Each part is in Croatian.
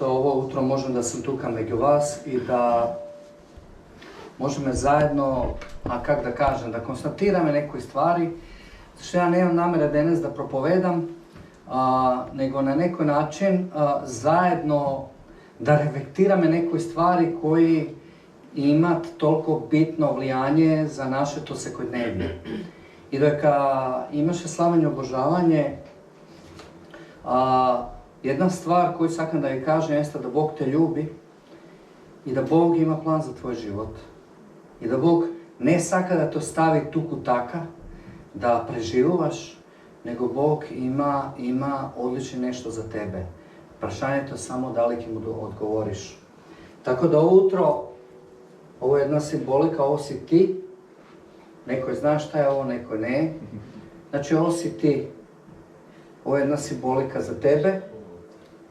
što ovo utro možem da sam tukam među vas i da možemo zajedno, a kak da kažem, da konstatirаме nekoj stvari, što ja nemam namere danas da propovedam, nego na neki način zajedno da reflektirаме nekoj stvari koji imat toliko bitno vlijanje za naše to svakodnevje. I dok imаше slavenje obožavanje, jedna stvar koju sakam da je kažem jeste da Bog te ljubi i da Bog ima plan za tvoj život. I da Bog ne saka da to stavi tu kutaka, da preživovaš, nego Bog ima odlično nešto za tebe. Prašanje to samo da li mu odgovoriš. Tako da ujutro, ovo je jedna simbolika, ovo si ti. Neko zna šta je ovo, neko ne. Znači ovo si ti. Ovo je jedna simbolika za tebe.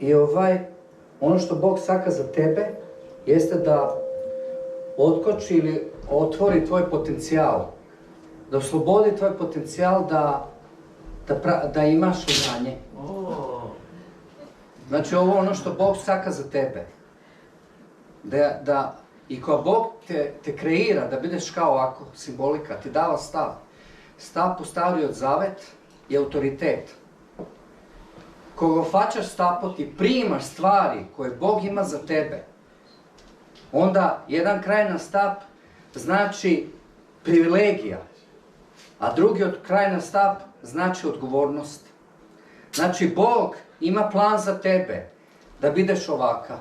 I ono što Bog saka za tebe jeste da otkoči ili otvori tvoj potencijal. Da oslobodi tvoj potencijal da imaš znanje. Znači ovo ono što Bog saka za tebe. I ko Bog te kreira da budeš kao ovako, simbolika, ti dava stav. Stav po stari od zavet je autoritet. Koga fačaš stapot i primaš stvari koje Bog ima za tebe, onda jedan kraj na stap znači privilegija, a drugi od kraj na stap znači odgovornost. Znači Bog ima plan za tebe da budeš ovaka.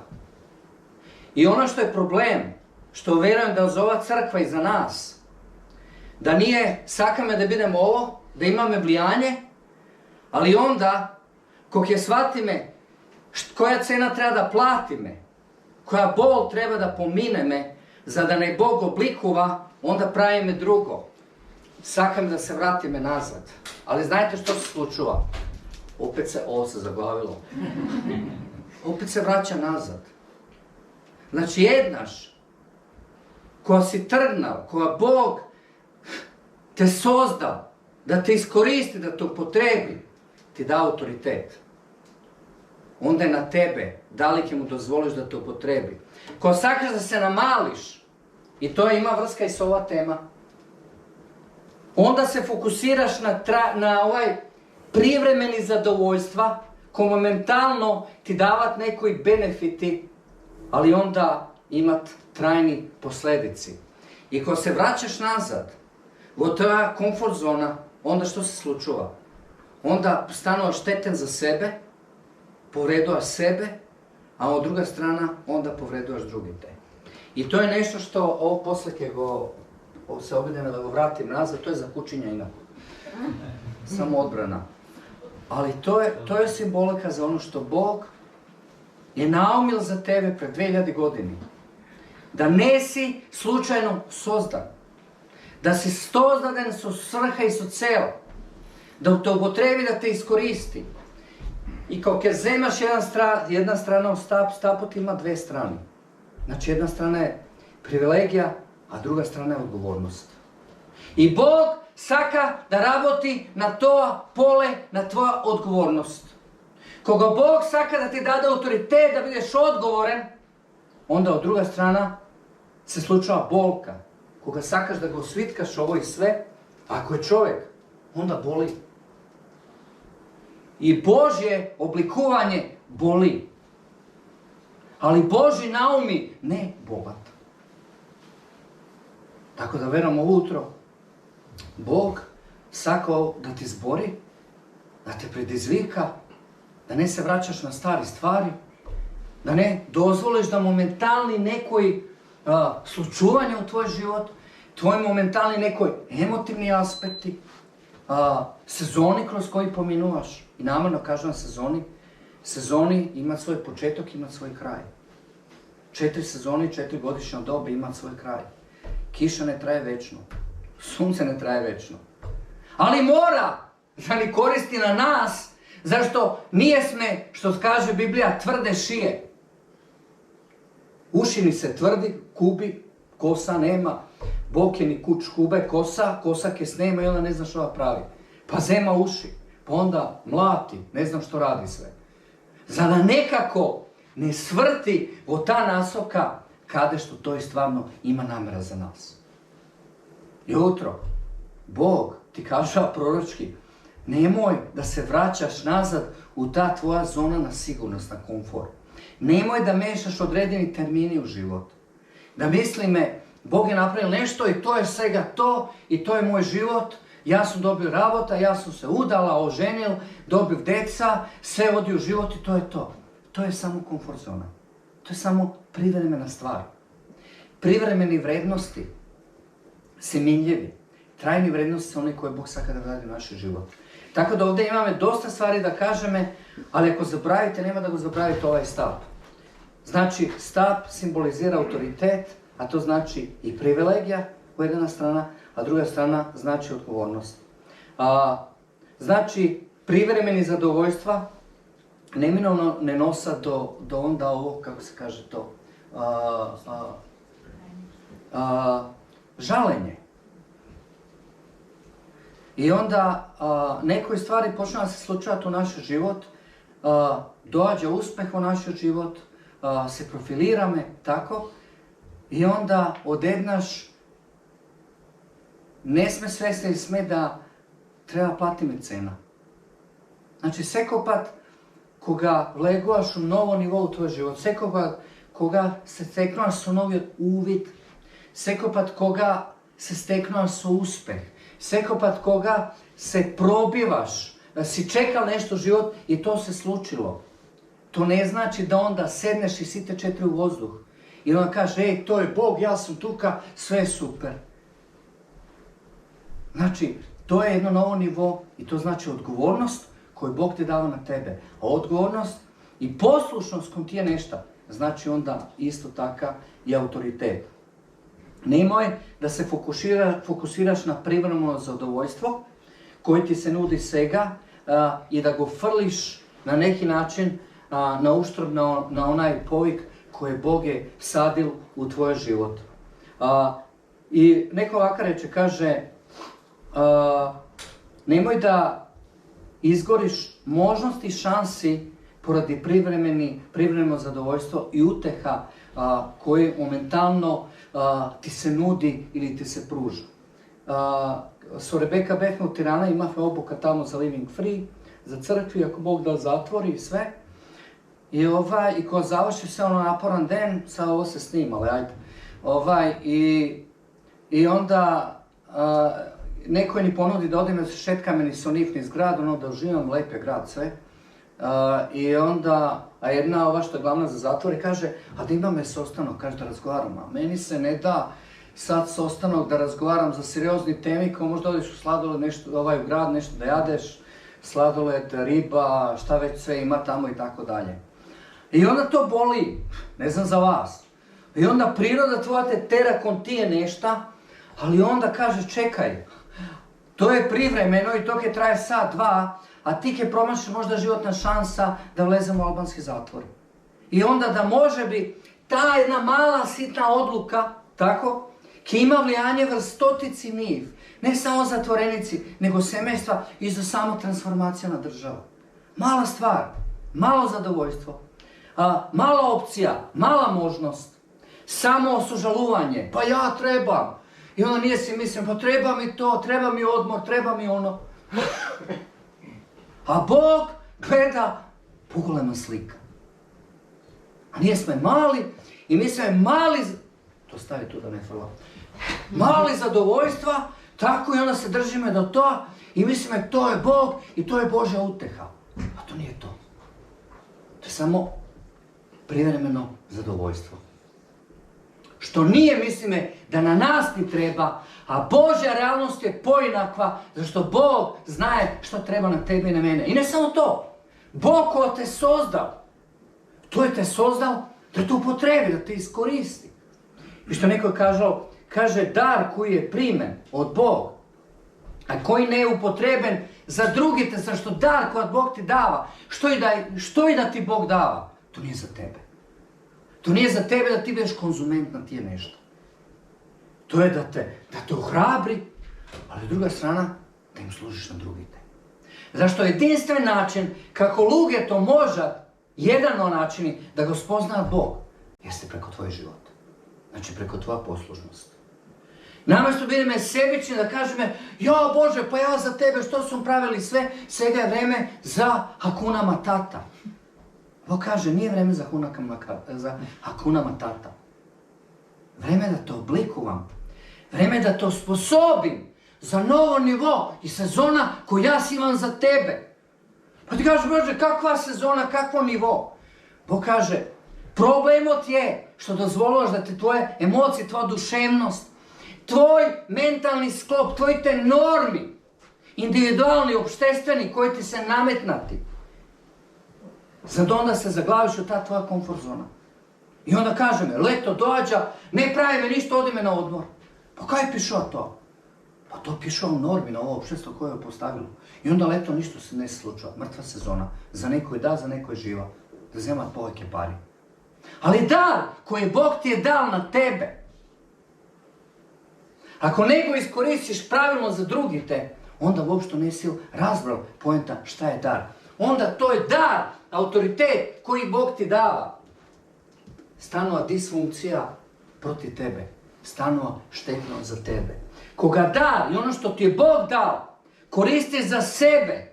I ono što je problem, što vjerujem da je ova crkva iza nas, da nije sakame da budemo ovo, da imame vlijanje, ali onda, kog je shvatime koja cena treba da platime, koja bol treba da pomineme, za da ne Bog oblikuva, onda pravime drugo. Sakam da se vratime nazad. Ali znajte što se slučuva? Ovo se zaglavilo. Opet se vraća nazad. Znači jednaš, koja si trgnao, koja Bog te sozdao, da te iskoristi, da te upotrebi, ti da autoritet. Onda je na tebe, da li mu dozvoliš da te upotrebi. Ko sakaš da se namališ, i to ima vrska i s ova tema, onda se fokusiraš na ovaj privremeni zadovoljstva, ko momentalno ti davat nekoj benefiti, ali onda imat trajni posledici. I ko se vraćaš nazad, gotova komfort zona, onda što se slučuva? Onda stanova šteten za sebe, povredovaš sebe, a od druga strana onda povredovaš drugite. I to je nešto što ovo posle se obideme da go vratim nazad, to je za kućenja inako. Samo odbrana. Ali to je simbolika za ono što Bog je naumil za tebe pred 2000 godini. Da nesi slučajno sozdan. Da si sozdan su svrha i su cel. Da te upotrebi da te iskoristi. I kao kad zemaš jedna strana u stapot ima dve strane. Znači jedna strana je privilegija, a druga strana je odgovornost. I Bog saka da raboti na to pole, na tvoja odgovornost. Koga Bog saka da ti dade autoritet, da budeš odgovoren, onda od druga strana se slučava bolka. Koga sakaš da ga osvitkaš ovo i sve, ako je čovjek, onda boli. I Božje oblikovanje boli. Ali Božji naumi ne bogat. Tako da verujem ujutro, Bog sakao da ti zbori, da te predizvika, da ne se vraćaš na stari stvari, da ne dozvoliš da momentalni nekoj slučuvanje u tvoj život, tvoj momentalni nekoj emotivni aspekti, sezoni kroz koji pominuvaš. I namjerno kažem sezoni ima svoj početak, ima svoj kraj. 4 sezoni, 4 godišnja doba ima svoj kraj. Kiša ne traje večno, sunce ne traje večno. Ali mora da ni koristi na nas, zašto nije sme, što kaže Biblija, tvrde šije. Uši se tvrdi, kubi, kosa nema. Bog je ni kuć kube, kosa kes nema i onda ne zna što pravi. Pa zema uši, pa onda mlati, ne znam što radi sve. Za da nekako ne svrti od ta nasoka kada što to je stvarno ima namjera za nas. Jutro, Bog ti kaže proročki, nemoj da se vraćaš nazad u ta tvoja zona na sigurnost, na komfort. Nemoj da mešaš određeni termini u život. Da misli me, Bog je napravio nešto i to je svega to i to je moj život. Ja sam dobio rabota, ja sam se udala, oženil, dobio deca, sve odi u život i to je to. To je samo komfort zona. To je samo privremena stvar. Privremeni vrednosti se miljevi. Trajni vrednosti su one koje Bog sad kada vradi u naš život. Tako da ovdje imamo dosta stvari da kažeme, ali ako zaboravite, nema da go zaboravite ovaj stav. Znači, stav simbolizira autoritet, a to znači i privilegija u jedna strana, a druga strana znači odgovornost. Znači, privremeni zadovoljstva neminovno ne nosa do onda ovo, kako se kaže to, žalenje. I onda nekoj stvari počne da se slučajati u naš život, dođe uspeh u naš život, se profilirame, tako, i onda odjednaš ne sme svesni sme da treba platiti cena. Znači, sekopat koga vlegovaš u novo nivou u tvoj život, sekopat koga se steknuaš su novi uvid, sekopat koga se steknuaš su uspeh, sekopat koga se probivaš, si čekal nešto u život i to se slučilo. To ne znači da onda sedneš i site 4 u vozduh. I onda kaže, ej, to je Bog, ja sam tuka, sve je super. Znači, to je jedno novo nivo i to znači odgovornost koju Bog ti dava na tebe. A odgovornost i poslušnost kom ti je nešto, znači onda isto taka i autoritet. Nemoj da se fokusiraš na privremeno zadovoljstvo koje ti se nudi svega i da go frliš na neki način na uštrb na onaj povik koje Bog je sadil u tvoj život. I neko ovako reče, kaže, nemoj da izgoriš možnosti i šansi poradi privremeno zadovoljstvo i uteha koje momentalno ti se nudi ili ti se pruža. So Rebeka Bethma u Tirana ima obuka tamo za Living Free, za crkvi, ako Bog da zatvori i sve. I ko završi se ono naporan den, sad ovo se snima, ali ajde. I onda neko je ni ponudi da odim, da se šetkame ni sonik ni zgrad, ono da uživam, lep je grad, sve. I onda, a jedna ova što je glavna za zatvor i kaže, a da imame sostanog, kaže da razgovaram, a meni se ne da sad sostanog da razgovaram za seriozni temi, kao možda odiš u sladoled, nešto, u grad, nešto da jadeš, sladoled, riba, šta već sve ima tamo i tako dalje. I onda to boli, ne znam za vas. I onda priroda tvoja te tera kon ti je nešta, ali onda kaže čekaj, to je privremeno i to ke traje sat, dva, a ti ke promaši možda životna šansa da vlezemo u albanski zatvor. I onda da može bi ta jedna mala sitna odluka, tako, ki ima vlijanje vrstotici niv, ne samo zatvorenici, nego semejstva i za samo transformacija na državu. Mala stvar, malo zadovoljstvo, mala opcija, mala možnost, samo sužaluvanje, pa ja trebam. I onda nije si mislim, pa treba mi to, treba mi odmor, treba mi ono. A Bog gleda pogolema slika. A nije sme mali i mi sme mali, to stavi tu da ne frla, mali zadovoljstva, tako i onda se držimo do to i mislimo to je Bog i to je Božja uteha. A to nije to. To je samo privremeno zadovoljstvo. Što nije, mislime, da na nas ti treba, a Božja realnost je poinakva, zašto Bog znaje što treba na tebe i na mene. I ne samo to. Bog ko te sozdao, to je te sozdao da to upotrebi, da te iskoristi. I što neko kaže dar koji je primen od Boga, a koji ne je upotreben za drugi, te zašto dar koji Bog ti dava, što i da ti Bog dava, to nije za tebe. To nije za tebe da ti budeš konzument na tije nešto. To je da te ohrabri, ali druga strana, da im služiš na drugite. Zašto jedinstven način kako luge to može jedan od načina da ga spozna Bog jeste preko tvoj život. Znači preko tvoja poslušnost. Namjesto bili sebični da kažemo, ja Bože, pa ja za tebe što su pravili sve, svega je vreme za Hakuna Matata. Bog kaže, nije vreme za Hakuna Matata. Vreme da te oblikuvam. Vreme da te osposobim za novo nivo i sezona koju ja imam za tebe. Pa ti kažeš, Bože, kakva sezona, kakvo nivo? Bog kaže, problem ti je što dozvoliš da te tvoje emocije, tvoja duševnost, tvoj mentalni sklop, tvoji te normi, individualni, opštestveni, koji ti se nametnati. Zato onda se zaglaviš u ta tvoja komfort zona. I onda kaže me, leto dođa, ne pravi me ništa, odi me na odmor. Pa kaj je pišao to? Pa to pišao u normi, na ovo opštestvo koje je postavilo. I onda leto ništa se ne slučava, mrtva sezona. Za neko je da, za neko je živa. Da zema poveke pari. Ali dar koji Bog ti je dal na tebe, ako nego iskoristiš pravilno za drugi te, onda uopšte nisi razbral poenta šta je dar. Onda to je dar, autoritet koji Bog ti dava. Stanova disfunkcija protiv tebe. Stanova štetno za tebe. Koga dar i ono što ti je Bog dao, koristiš za sebe,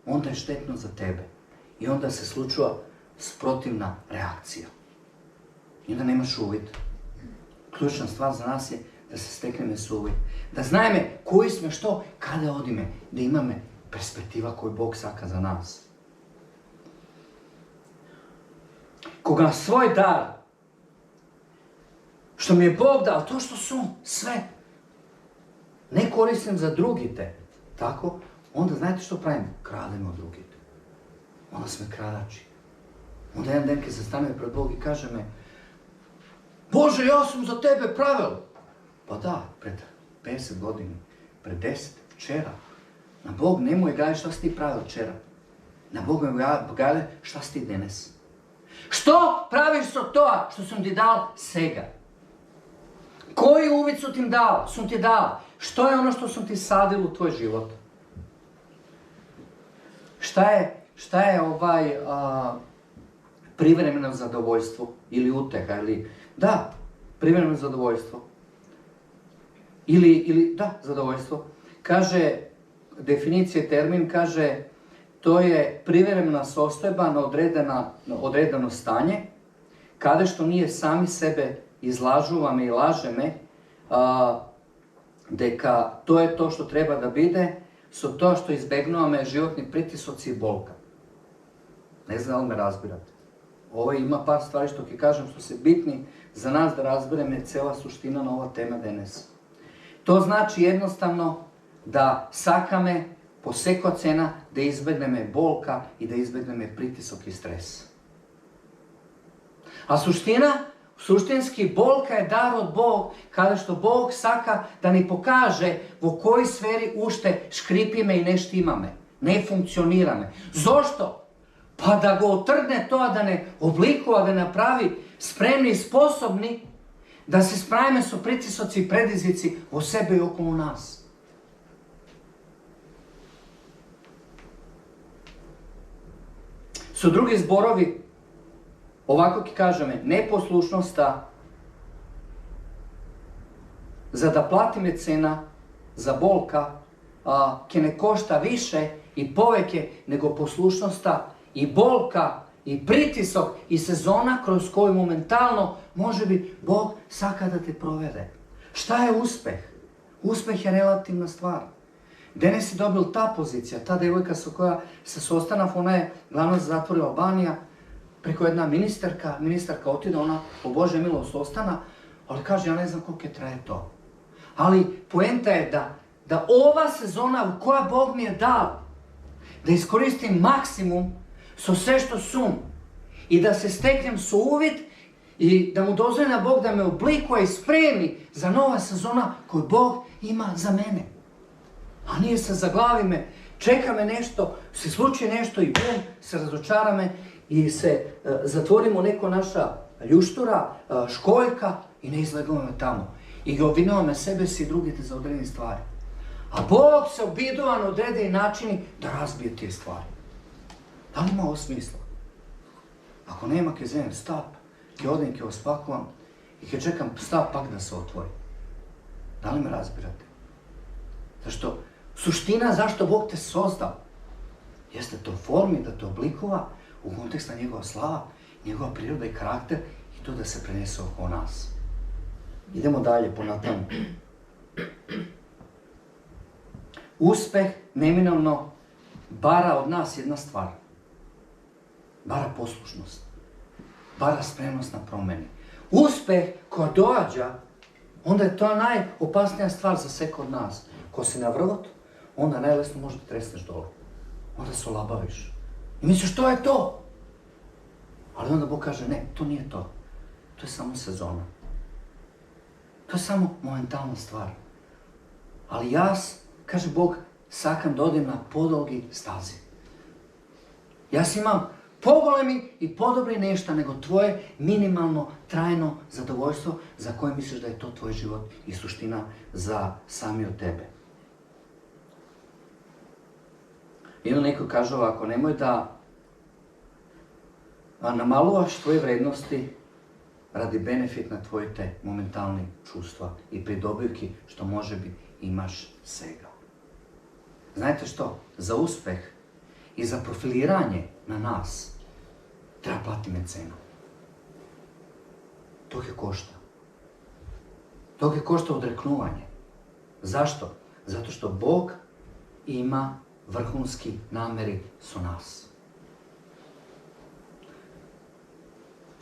onda je štetno za tebe. I onda se slučava protivna reakcija. I onda nemaš uvid. Ključna stvar za nas je da se stekneme suvid. Da znajme koji smo što, kada odime, da imame perspektiva koju Bog saka za nas. Koga svoj dar, što mi je Bog dao, to što su sve, ne koristim za drugi te, tako, onda znajte što pravimo? Krademo od drugi te. Onda smo kradači. Onda jedan den kad se stane pred Bog i kaže me, Bože, ja sam za tebe pravil. Pa da, pred 50 godina, pred 10, včera. Na Bog nemoj gledati šta si ti pravil včera. Na Bog me gledati šta si ti danas. Što praviš sa to što sam ti dal sega? Koji uvid sam ti dal? Što je ono što sam ti sadil u tvoj život? Šta je privremeno zadovoljstvo ili uteha ili... Da, privremeno zadovoljstvo. Da, zadovoljstvo. Kaže, definicija termin kaže, to je privremena sostojba na odredeno stanje, kada što nije sami sebe izlažuvame i lažeme, deka to je to što treba da bide, so to što izbegnuvame životni pritisoci i bolka. Ne znam da li me razbirate. Ovo ima par stvari što ti kažem što se bitni za nas da razbireme cela suština na ova tema danas. To znači jednostavno da sakame po seko cena da izbegneme bolka i da izbegneme pritisok i stres. A suštinski bolka je dar od Bog, kada što Bog saka da ni pokaže u kojoj sferi ušte škripime i ne štimame, ne funkcionirame. Zašto? Pa da go otrgne to, da ne oblikuje, da napravi spremni i sposobni da se spravime su pritisoci i predizici o sebe i okolo nas. Su drugi zborovi, ovako ki kažeme, neposlušnosta, za da platime cena za bolka, ke ne košta više i poveke nego poslušnosta i bolka i pritisak i sezona kroz koju momentalno može bi Bog saka da te provede. Šta je uspeh? Uspeh je relativna stvar. Danas je dobil ta pozicija, ta devojka sa koja se sostana, ona je glavna za zatvor Albanija, preko jedna ministarka otide, ona po Bože milost ostana, ali kaže, ja ne znam koliko je traje to. Ali poenta je da ova sezona u koja Bog mi je dao, da iskoristim maksimum so sve što sum i da se steknem su uvid i da mu dozvolim na Bog da me oblikuje i spremi za nova sezona koju Bog ima za mene. A nije se zaglavime, čeka me nešto, se sluči nešto i bum, se razočara me i se zatvorimo neko naša ljuštura, školjka i ne izgledamo me tamo. I obvinujemo sebe si i drugite za određene stvari. A Bog se obidova na određeni načini da razbije te stvari. Da li ima ovo smisla? Ako nema ke zem stap, ke odem, ke ospakujem i ke čekam stap pak da se otvori. Da li me razbirate? Zašto? Suština zašto Bog te sozdao jeste to formi da te oblikova u konteksta njegova slava, njegova priroda i karakter i to da se prenese oko nas. Idemo dalje po Natanu. Uspeh neminovno bara od nas jedna stvar. Bara poslušnost. Bara spremnost na promjeni. Uspeh ko dođa, onda je to najopasnija stvar za sve kod nas. Ko si na vrvot, onda najlesno možda tresneš dole. Onda se olabaviš. I misliš, što je to? Ali onda Bog kaže, ne, to nije to. To je samo sezona. To je samo momentalna stvar. Ali jas, kaže Bog, sakam da odem na podolgi stazi. Jas imam pogolemi i podobri nešta nego tvoje minimalno, trajno zadovoljstvo za koje misliš da je to tvoj život i suština za sami od tebe. I onda neko kaže ovako, nemoj da namaluvaš tvoje vrednosti radi benefit na tvoje te momentalne čustva i pridobivki što može biti imaš svega. Znate što? Za uspeh i za profiliranje na nas treba platiti cenu. To je košta. To je košta odreknuvanje. Zašto? Zato što Bog ima vrhunski nameri su nas.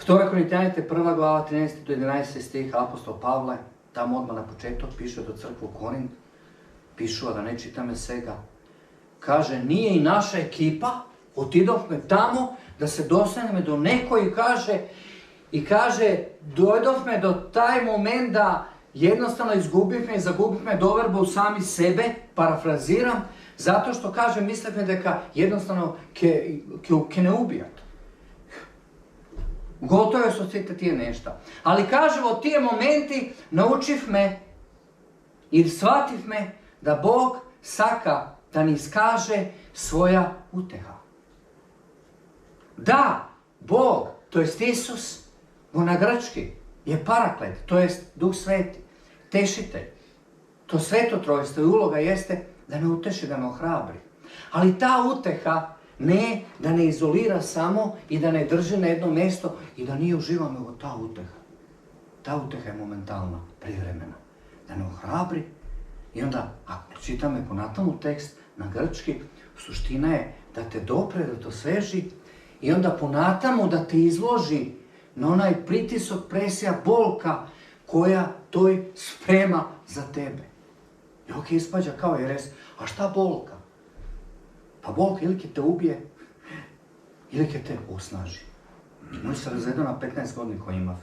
2. Korintijanite 1. glava 13. do 11. stih apostol Pavle, tamo odmah na početak piše do crkvu Korint, pišu, a da ne čitame svega. Kaže, nije i naša ekipa, otidofme tamo da se dostaneme do neko i kaže, dojdofme do taj moment da jednostavno izgubifme i zagubifme doverbu u sami sebe, parafraziram, zato što kaže, mislite da jednostavno ke ne ubijat. Gotovo su sve tije nešta. Ali kaže, od tije momenti naučiv me i shvativ me da Bog saka da ni iskaže svoja uteha. Da, Bog, to jest Isus, na grčki, je paraklet, to jest Duh Sveti, tešitelj. To sveto trojstvo i uloga jeste da ne uteši, da ne ohrabri. Ali ta uteha ne da ne izolira samo i da ne drži na jedno mjesto i da nije uživa, nego ta uteha. Ta uteha je momentalna, privremena. Da ne ohrabri i onda, ako čitame po Natanu tekst na grčki, suština je da te dopre, da to sveži i onda po Natanu da te izloži na onaj pritisak, presija, bolka koja toj sprema za tebe. I ok, ispađa kao jeres, a šta bolka? Pa bolka ili ke te ubije, ili ke te osnaži. Može se razredao na 15 godina koji imav.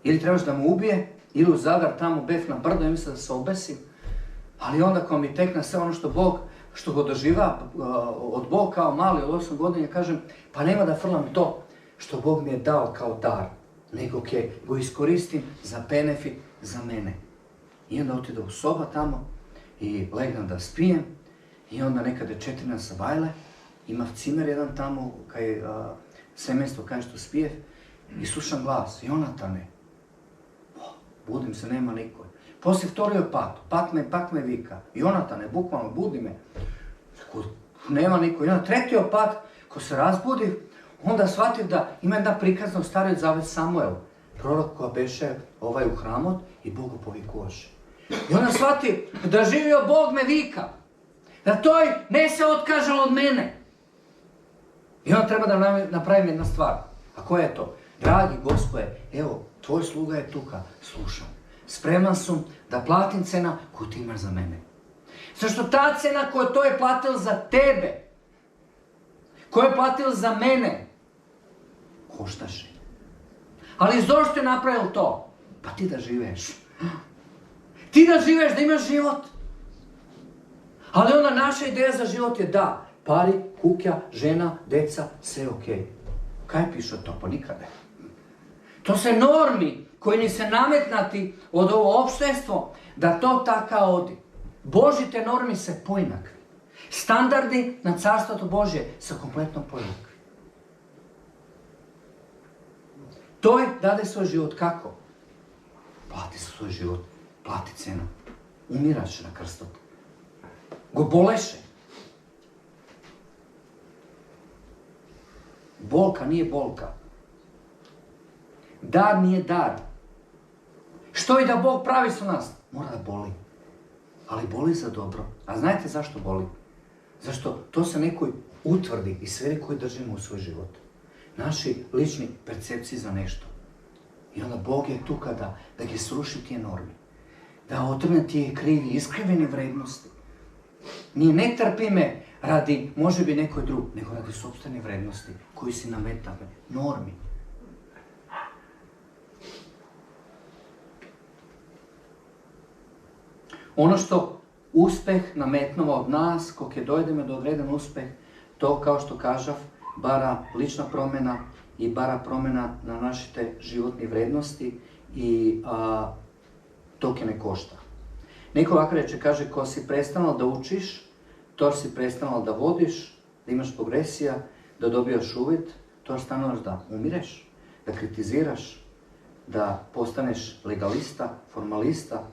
Ili trebaš da mu ubije, ili u Zadar tamo bef na brdo i misle da se obesim. Ali onda ko mi tekne sve ono što go doživa od Bog kao mali od 8 godina, kažem, pa nema da frlam to što Bog mi je dao kao dar, nego ke go iskoristim za benefit za mene. I onda otidu u soba tamo i legnem da spijem i onda nekada 4 sa bajle, ima cimer jedan tamo, kaj semejstvo kaj što spijev i slušam glas, Jonatane, budim se, nema niko. Poslije vtorio pat me vika, Jonatane, bukvalno, budi me. Nema niko. I onda tretio pat, ko se razbudi, onda shvatim da ima jedna prikazna u Staroj zavet Samuel, prorok koja beše u hramot i Bogu povikuoše. I onda shvatim da živio Bog me vika, da toj ne se otkažalo od mene. I onda treba da napravim jedna stvar. A koja je to? Dragi Gospode, evo, tvoj sluga je tuka, slušam. Spreman sam da platim cena koju ti imaš za mene. Zašto ta cena koju to je platil za tebe, koju je platil za mene, koštaše. Ali zašto je napravil to? Pa ti da živeš. Ti da živeš, da imaš život. Ali onda naša ideja za život je da, pari, kukja, žena, deca, sve okej. Kaj piše to? Pa nikada. To se normi koji ni se nametnati od ovo opštestvo, da to taka odi. Božji te normi se poinakvi. Standardi na carstvu Božje se kompletno poinakvi. To je dade svoj život kako? Plati svoj život, plati cenu. Umiraš na krstu. Go boleše. Bolka nije bolka. Dar nije dar. Što i da Bog pravi su nas? Mora da boli. Ali boli za dobro. A znate zašto boli? Zašto to se nekoj utvrdi i sferi koje držimo u svoj život. Naši lični percepciji za nešto. I onda Bog je tu kada da ga sruši tije norme. Da otrne tije krivi, iskriveni vrednosti. Nije ne trpi me radi, može bi nekoj drug, nego radi sopstvene vrednosti koji si nametame, normi. Ono što uspeh nametnova od nas, kog je dojdeme do odreden uspeh, to kao što kažav, bara lična promjena i bara promjena na našite životne vrednosti i to ke ne košta. Neko ovako reče, kaže, ko si prestanal da učiš, to si prestanal da vodiš, da imaš progresija, da dobijaš uvid, to staneš da umireš, da kritiziraš, da postaneš legalista, formalista,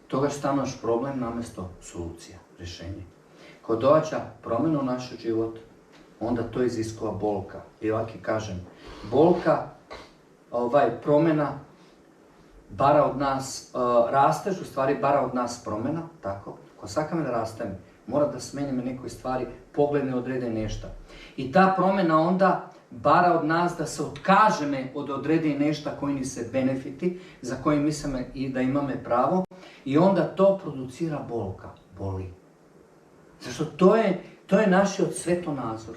toga staneš problem namjesto solucija, rješenje. Ko dođa promjena u naš život, onda to iziskova bolka. I ovako kažem, bolka, promjena, bara od nas, rasteš, u stvari bara od nas promjena, tako? Ko sakame da rastem, mora da smenime nekoj stvari, pogledne odrede nešto. I ta promjena onda bara od nas da se otkažeme od odrede nešto koji ni se benefiti, za koji mislimo i da imame pravo, i onda to producira bolka, boli. Zašto to je naš svetonazor.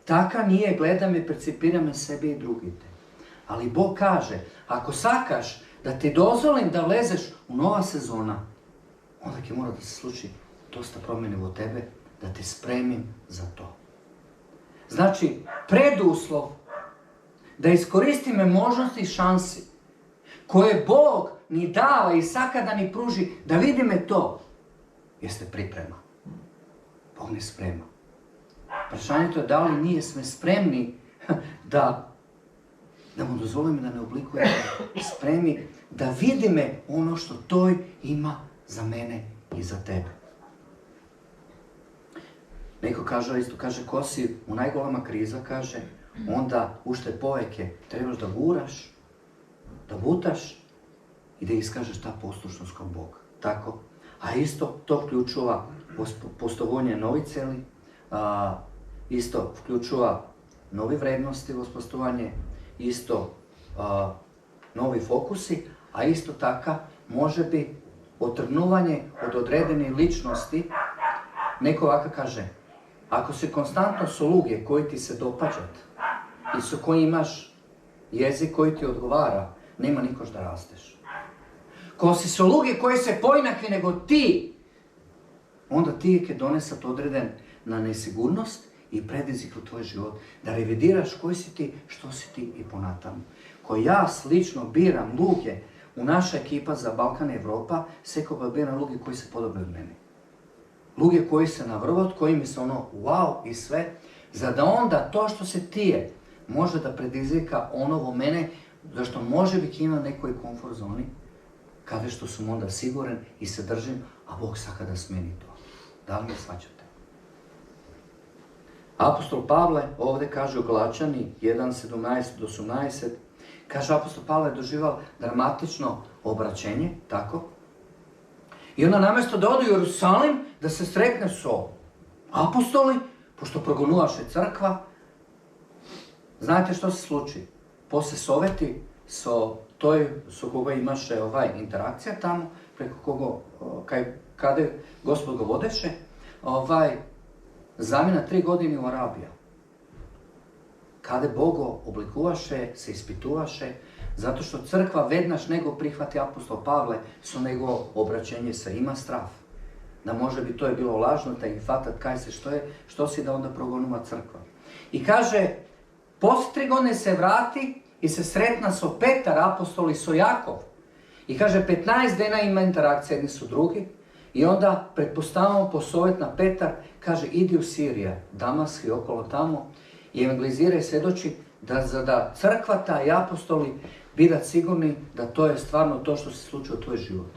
Taka nije gledam i percipirame sebe i drugite. Ali Bog kaže, ako sakaš da ti dozvolim da vlezeš u nova sezona, onda će mora da se sluči dosta promjene u tebe, da te spremim za to. Znači, preduslov da iskoristime možnosti i šansi koje Bog ni dava i sakada ni pruži, da vidime to, jeste priprema. Bog ne sprema. Prašanje to je da li nije sme spremni da mu dozvolimo da ne oblikujemo, spremni da vidime ono što to ima za mene i za tebe. Neko kaže, isto kaže, ko si u najgolema kriza, kaže, onda ušte poveke trebaš da guraš, da butaš i da iskažeš ta poslušnost kao Bog. Tako? A isto to vključuva postavljanje novi celi, isto vključuva novi vrednosti uspostavljanje, isto novi fokusi, a isto taka može bi otrnuvanje od odredene ličnosti. Neko ovako kaže, ako si konstantno sluge koji ti se dopađat i su koji imaš jezik koji ti odgovara, nema nikoš da rasteš. Ko si sluge koji se poinakvi nego ti, onda ti je donesat odreden na nesigurnost i predizik u tvoj život, da revidiraš koji si ti, što si ti i ponatamo. Ko ja slično biram luge u naša ekipa za Balkan i Evropa, sekoga biram luge koji se podobne od mene. Luge koji se navrvat, koji mi se ono wow i sve, za da onda to što se tije može da predizvika onovo mene, zašto može biti ima nekoj komfort zoni, kada što sam onda siguran i se držim, a Bog sakada smeni to. Da li mi shvaćate? Apostol Pavle ovdje kaže u Galačani 1:17-18, kaže apostol Pavle je doživao dramatično obraćenje, tako? I onda namjesto da ode u Jerusalim, da se sretne so apostoli, pošto progonuvaše crkva, znate što se sluči? Posle soveti, so koga imaše interakcija tamo, preko koga, kada Gospod ga vodeše, zamjena 3 godine u Arabija. Kada Bogo oblikuvaše, se ispituvaše, zato što crkva vednaš nego prihvati apostol Pavle, su nego obraćenje se ima strah. Da može bi to je bilo lažno, da ih fatat kaj se što si da onda progonuma crkva. I kaže, posle 3 godine se vrati i se sretna so Petar, apostol i so Jakov. I kaže, 15 dana ima interakcija jedni su drugi. I onda pretpostavljamo posovjet na Petar, kaže, idi u Sirija, Damask i okolo tamo, i evangelizira i svjedoči da crkvata i apostoli bidat sigurni da to je stvarno to što se slučuje u tvoj život.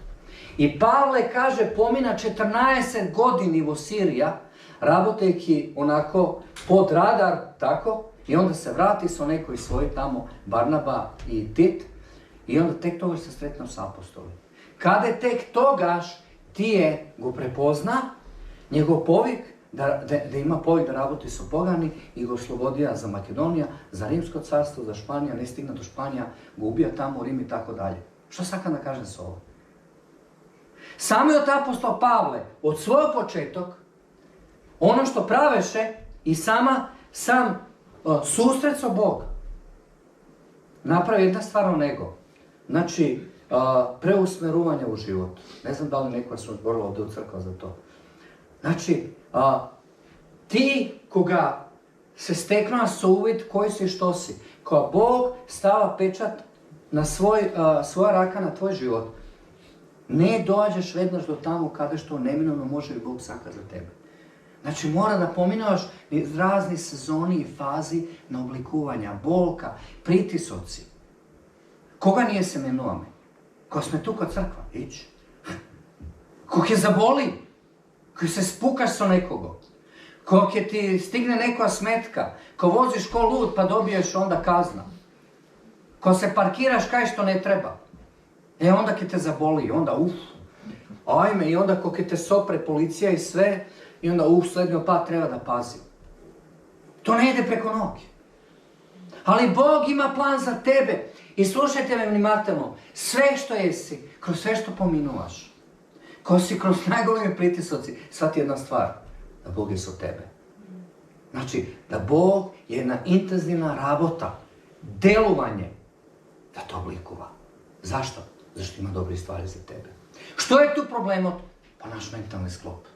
I Pavle kaže, pomina 14 godini u Sirija, raboteći onako pod radar, tako, i onda se vrati sa nekoj svoji tamo, Barnaba i Tit, i onda tek toga se sretno s apostoli. Kada je tek togaš, ti je go prepozna, njegov povik, da ima povik da raboti su pogani i go oslobodija za Makedonija, za Rimsko carstvo, za Španija, ne stigne do Španija, go ubija tamo u Rim i tako dalje. Što sad da kažem s ovo? Sami od apostol Pavle, od svoj početok, ono što praveše i sam susret sa Bog, napravi jedna stvar nego. Znači, preusmerovanje u životu. Ne znam da li neko se odborilo ovdje u crkva za to. Znači, ti koga se steknu na uvid koji si i što si, koja Bog stava pečat na svoja raka na tvoj život, ne dođeš vednoš do tamo kada što neminovno može i Bog sakat za tebe. Znači mora da pominaš razni sezoni i fazi na oblikuvanja, bolka, pritisoci. Koga nije se menuame? Ko sme tu kod crkva, ići. Kog je zaboli, koji se spukaš sa nekoga, kog je ti stigne neka smetka, ko voziš ko lud pa dobiješ onda kazna, ko se parkiraš kaj što ne treba, onda ke te zaboli, onda ajme, i onda ko ke te sopre policija i sve, i onda slednjo pa treba da pazi. To ne ide preko noge. Ali Bog ima plan za tebe. I slušajte me vнимателно, sve što jesi, kroz sve što pominuvaš, ko si kroz najgolemi pritisoci, shvati jedna stvar, da Bog je sa tebe. Znači, da Bog je jedna intenzivna rabota, delovanje, da to oblikuje. Zašto? Zašto ima dobri stvari za tebe. Što je tu problem? Pa naš mentalni sklop.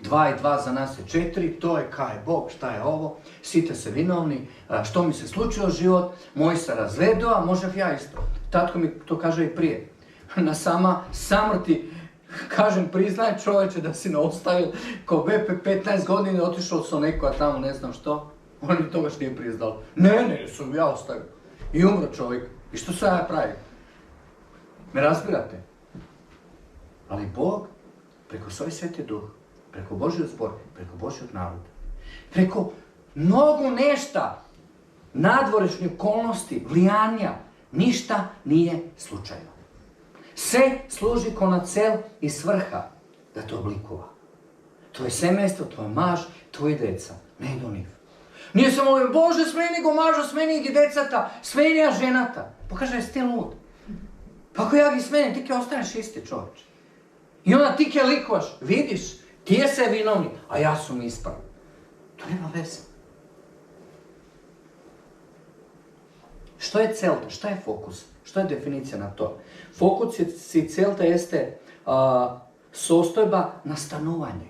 2 i 2 za nas je 4, to je kaj Bog, šta je ovo, site se vinovni, što mi se slučilo život, moj se razvedo, a možda ja isto. Tatko mi to kaže i prije. Na sama samrti, kažem, priznaj čovječe da si ne ostavil, ko BP 15 godina otišao sa neko, a tamo ne znam što, on mi toga što nije priznal. Ne, sam ja ostavio. I umro čovjek. I što se ja pravim? Me razbirate? Ali Bog, preko svoj Sveti Duh, preko Božjeg zbora, preko Božjeg naroda, preko mnogo nešta, nadvorešne okolnosti, vlijanja, ništa nije slučajno. Sve služi ko na cel i svrha da to oblikova. Tvoje semejstvo, tvoj maž, tvoji deca, ne do njih. Nije samo ovim, Bože, smeni go maža, smeni gi decata, smeni ja ženata. Pa kaže, jesi ti lud? Pa ako ja gi smenim, ti ke ostaneš isti čovječ. I onda ti ke likovaš, vidiš, ti je se vinovni, a ja sam ispravan. To nema veze. Što je celta? Šta je fokus? Što je definicija na to? Fokus i celta jeste sostojba na stanovanje.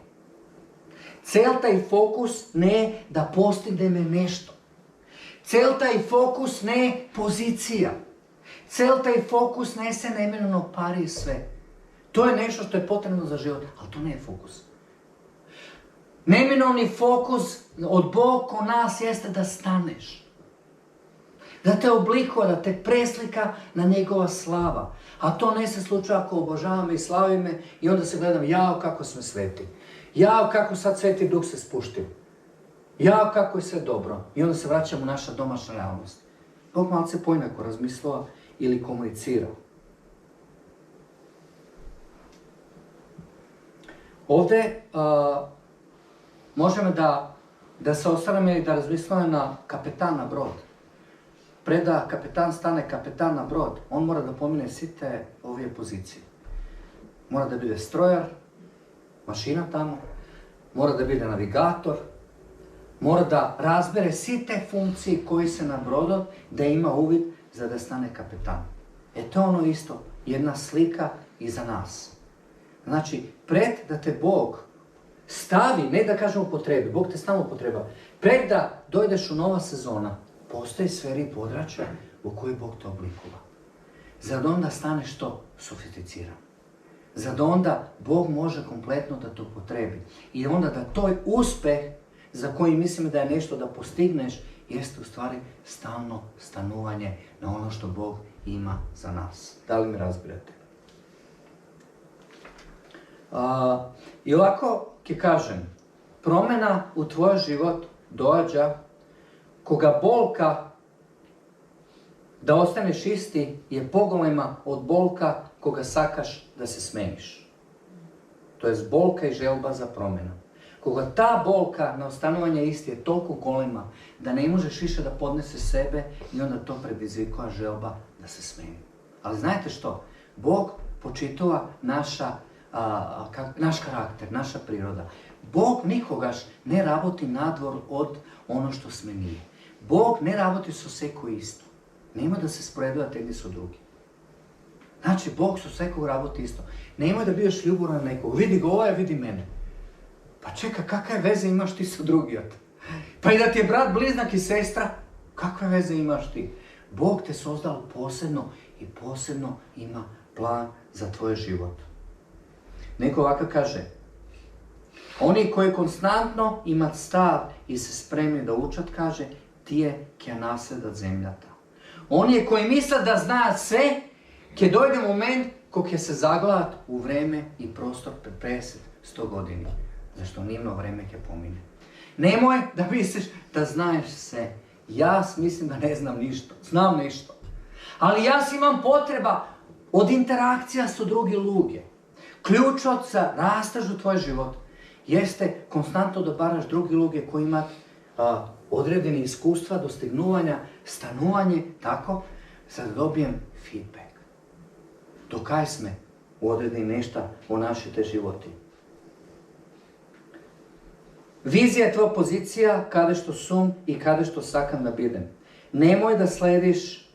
Celta i fokus ne da postigneme nešto. Celta i fokus ne pozicija. Celta i fokus ne se neminovno pari sve. To je nešto što je potrebno za život, ali to ne je fokus. Neminovni fokus od Boga ko nas jeste da staneš. Da te oblikuje, da te preslika na njegova slava. A to ne se slučaja ako obožavam i slavim me i onda se gledam, jao kako smo sveti. Jao kako sad Sveti Duh se spušti. Jao kako je sve dobro. I onda se vraćamo u naša domaća realnost. Bog malo se poinako razmislila ili komunicirao. Ovdje možemo da se ostanemo i da razmislimo na kapetan na brod. Preda kapetan stane kapetan na brod, on mora da pomine svi te ove pozicije. Mora da bude strojar, mašina tamo, mora da bude navigator, mora da razbere svi te funkcije koji se na brodu, da ima uvid za da stane kapetan. To je ono isto, jedna slika i za nas. Znači, pred da te Bog stavi, ne da kažemo potrebi, Bog te stalno potreba, pred da dojdeš u nova sezona, postoji sferi i područja u kojoj Bog te oblikuje. Zad onda staneš to sofisticiran. Zad onda Bog može kompletno da to potrebi. I onda da toj uspeh za koji mislim da je nešto da postigneš, jeste u stvari stalno stanovanje na ono što Bog ima za nas. Da li mi razbirate? I ovako ti kažem, promjena u tvoj život dođa koga bolka da ostaneš isti je pogolema od bolka koga sakaš da se smeniš. To je bolka i želba za promjenu. Koga ta bolka na ostanovanje isti je toliko golema da ne možeš više da podnese sebe i onda to predizvikuje želba da se smeni. Ali znate što? Bog počitava naš karakter, naša priroda. Bog nikogaš ne raboti nadvor od ono što sme nije. Bog ne raboti su sve koji isto. Nema da se sporedujete jedni su drugi. Znači, Bog su sve koji raboti isto. Nemoj da biješ ljuboran na nekog. Vidi ga ovaj, vidi mene. Pa čeka, kakve veze imaš ti sa drugim? Pa i da ti je brat, bliznak i sestra, kakve veze imaš ti? Bog te sozdao posebno i posebno ima plan za tvoj život. Neko ovako kaže, oni koji konstantno imat stav i se spremni da učat, kaže, ti je kja nasledat zemljata. Oni koji misle da zna sve, kje dojde moment ko će se zagledat u vreme i prostor pre 50-100 godina. Zašto nivno vreme će pomine. Nemoj da misliš da znaješ sve. Ja mislim da ne znam ništa. Znam nešto. Ali ja imam potreba od interakcija sa drugi luge. Ključ od za rastaž u tvoj život jeste konstantno da baraš drugi luge koji ima odredene iskustva, dostignovanja, stanovanje, tako, sad dobijem feedback. Dokaj sme u odredni nešto u našite životi. Vizija je tvoja pozicija kada što sum i kada što sakam da bidem. Nemoj da slediš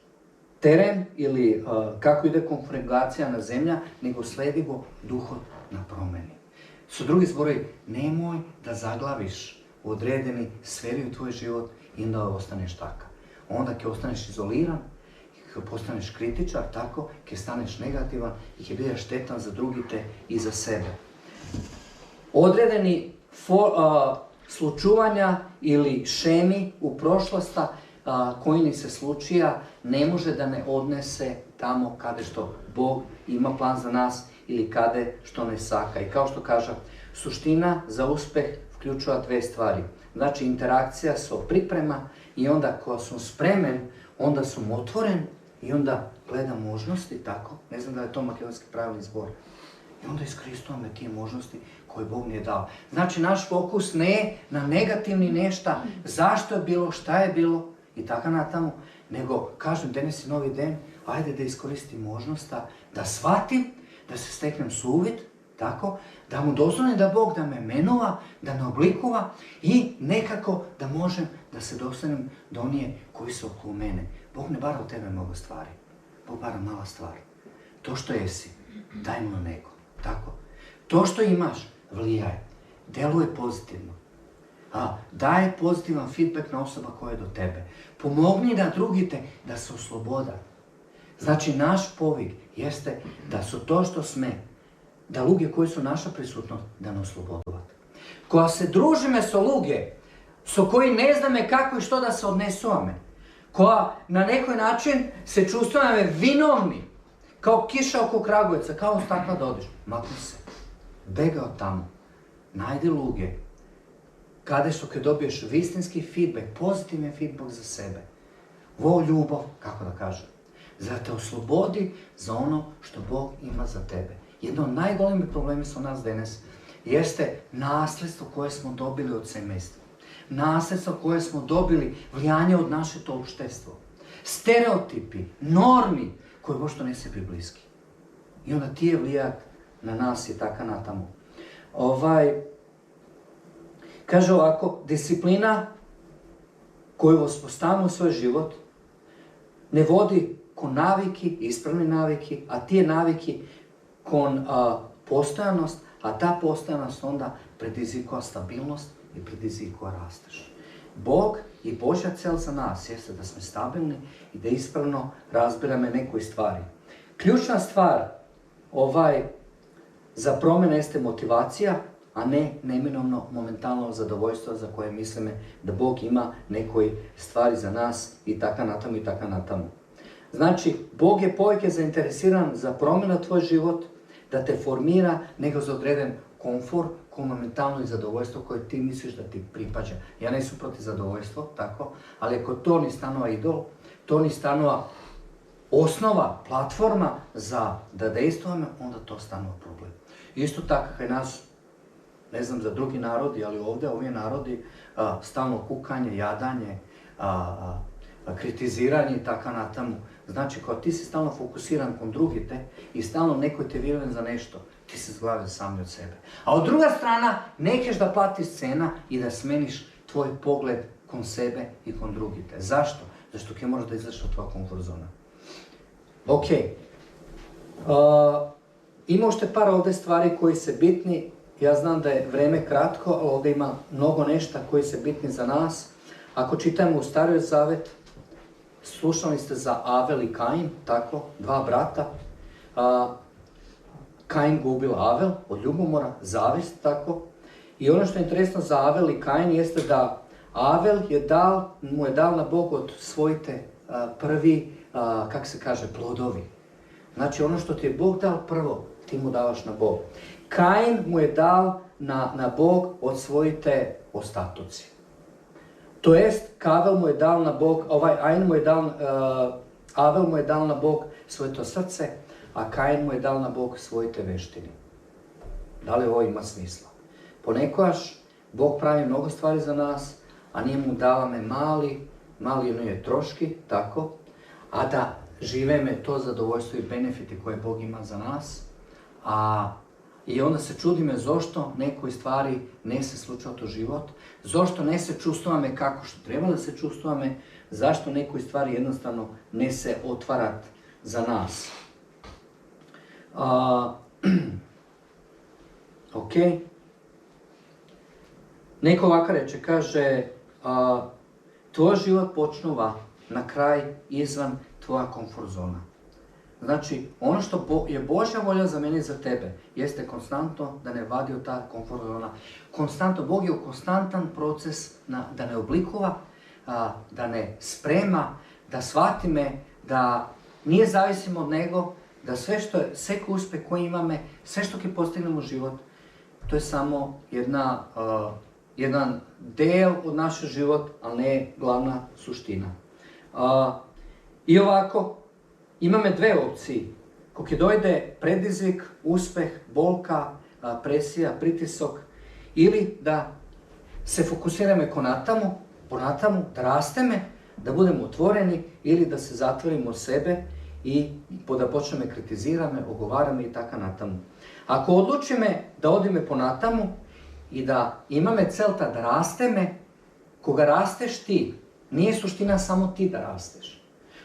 teren ili kako ide konfiguracija na zemlja, nego sledi go duhom na promeni. Su drugi zborovi, nemoj da zaglaviš u odredeni sferi u tvoj život i onda ostaneš takav. Onda kad ostaneš izoliran, kad postaneš kritičar, tako, kad staneš negativan i kad budeš štetan za drugite i za sebe. Odredeni slučuvanja ili šemi u prošlosta koji ni se slučija ne može da ne odnese tamo kada što Bog ima plan za nas ili kada što ne saka. I kao što kaže, suština za uspeh vključuje dve stvari. Znači interakcija sa priprema i onda ko sam spremen, onda sam otvoren i onda gledam možnosti, tako, ne znam da je to makedonski pravilni zbor. I onda iskoristujem tije možnosti koje Bog mi je dao. Znači naš fokus ne na negativni nešta, zašto je bilo, šta je bilo i tako na tamo, nego kažem danas je novi den, ajde da iskoristim možnosta, da shvatim, da se steknem suvid, tako, da mu dozvolim da Bog da me menova, da me oblikova i nekako da možem da se dostanem do onije koji su oko mene. Bog ne bara u tebe mnogo stvari, Bog bara mala stvar. To što jesi, daj mu nego, tako. To što imaš, vlijaj, deluje pozitivno. Daj pozitivan feedback na osoba koja je do tebe. Pomogni da drugite da se osloboda. Znači, naš povig jeste da su to što sme, da luge koje su naša prisutnost, da ne oslobodovat. Koja se družime sa luge, so koji ne zname kako i što da se odnesuvame, koja na nekoj način se čustvujeme vinovni, kao kiša oko Kragujevca, kao stakla da odiš. Makni se, bega od tamo, najdi luge, kada što kad dobiješ istinski feedback, pozitivni feedback za sebe, ljubav, kako da kažem, da te oslobodi za ono što Bog ima za tebe. Jedno od najgolemih problema su nas danas jeste nasljedstvo koje smo dobili od semejstva. Nasljedstvo koje smo dobili vlijanje od naše to opštestvo. Stereotipi, normi koje bošto ne sebi bliski. I onda ti je vlijat na nas i taka na tamo. Kaže ovako, disciplina koju uspostavimo u svoj život ne vodi ko naviki, ispravne naviki, a tije naviki kon postojanost, a ta postojanost onda predizikuje stabilnost i predizikuje rastež. Bog i Božja cel za nas jeste da smo stabilni i da ispravno razbirame nekoj stvari. Ključna stvar za promjene jeste motivacija, a ne neminovno momentalno zadovoljstvo za koje mislimo da Bog ima nekoj stvari za nas i taka natamo i taka natamo. Znači, Bog je povijek zainteresiran za promjenu tvoj život, da te formira, nego za odreden komfor, ko momentalno i zadovoljstvo koje ti misliš da ti pripađa. Ja ne su protiv zadovoljstva, tako, ali ako to ni stanova idol, to ni stanova osnova, platforma za da dejstvujeme, onda to stanova problem. Isto tako kao i nas, ne znam za drugi narodi, ali ovdje ovi narodi, stalno kukanje, jadanje, kritiziranje i taka natamu. Znači, kao ti si stalno fokusiran kon drugite i stalno neko te vjerujem za nešto, ti se zglave sami od sebe. A od druga strana, nećeš da plati scena i da smeniš tvoj pogled kon sebe i kon drugite. Zašto? Zašto ti moraš da izađeš od tvoja komfort zona. Ok. Ima ošte par ovdje stvari koji se bitni. Ja znam da je vreme kratko, ali ovdje ima mnogo nešta koji se bitni za nas. Ako čitamo u Staroj Zavet, slušali ste za Avel i Kain, tako, dva brata. Kain gubil Avel od ljubomora, zavist, tako. I ono što je interesantno za Avel i Kain jeste da Avel mu je dal na Bog od svojite prvi, kak se kaže, plodovi. Znači ono što ti je Bog dal prvo, ti mu davaš na Bog. Kain mu je dal na Bog od svojite ostatoci. To jest, Avel mu je dal na Bog, Avel mu je dal na Bog svoje to srce, a Kain mu je dal na Bog svoje te veštine. Da li ovo ima smisla? Ponekojaš, Bog pravi mnogo stvari za nas, a nije mu dala me mali je troški, tako, a da živeme to zadovoljstvo i benefite koje Bog ima za nas, i onda se čudime zašto nekoj stvari ne se slučao to život, zašto ne se čustvujeme kako što treba da se čustvujeme, zašto nekoj stvari jednostavno ne se otvarat za nas. Ok. Neko ovako reče, kaže, tvoj život počnuva na kraj izvan tvoja komfort zona. Znači, ono što je Božja volja za mene i za tebe, jeste konstantno da ne vadi od ta komfort zona. Konstantno, Bog je u konstantan proces da ne oblikova, da ne sprema, da shvati me, da nije zavisimo od Nego, da sve uspeh koji imame, sve što ki postignemo u život, to je samo jedan del od našeg život, ali ne glavna suština. I ovako, imame dve opcije. Kog je dojde predizvik, uspeh, bolka, presija, pritisok, ili da se fokusirаме po natamu, da rasteme, da budemo otvoreni, ili da se zatvorimo od sebe i da počneme kritizirame, ogovarame i taka natamu. Ako odlučime da odime po natamu i da imame celta da rasteme, koga rasteš ti, nije suština samo ti da rasteš.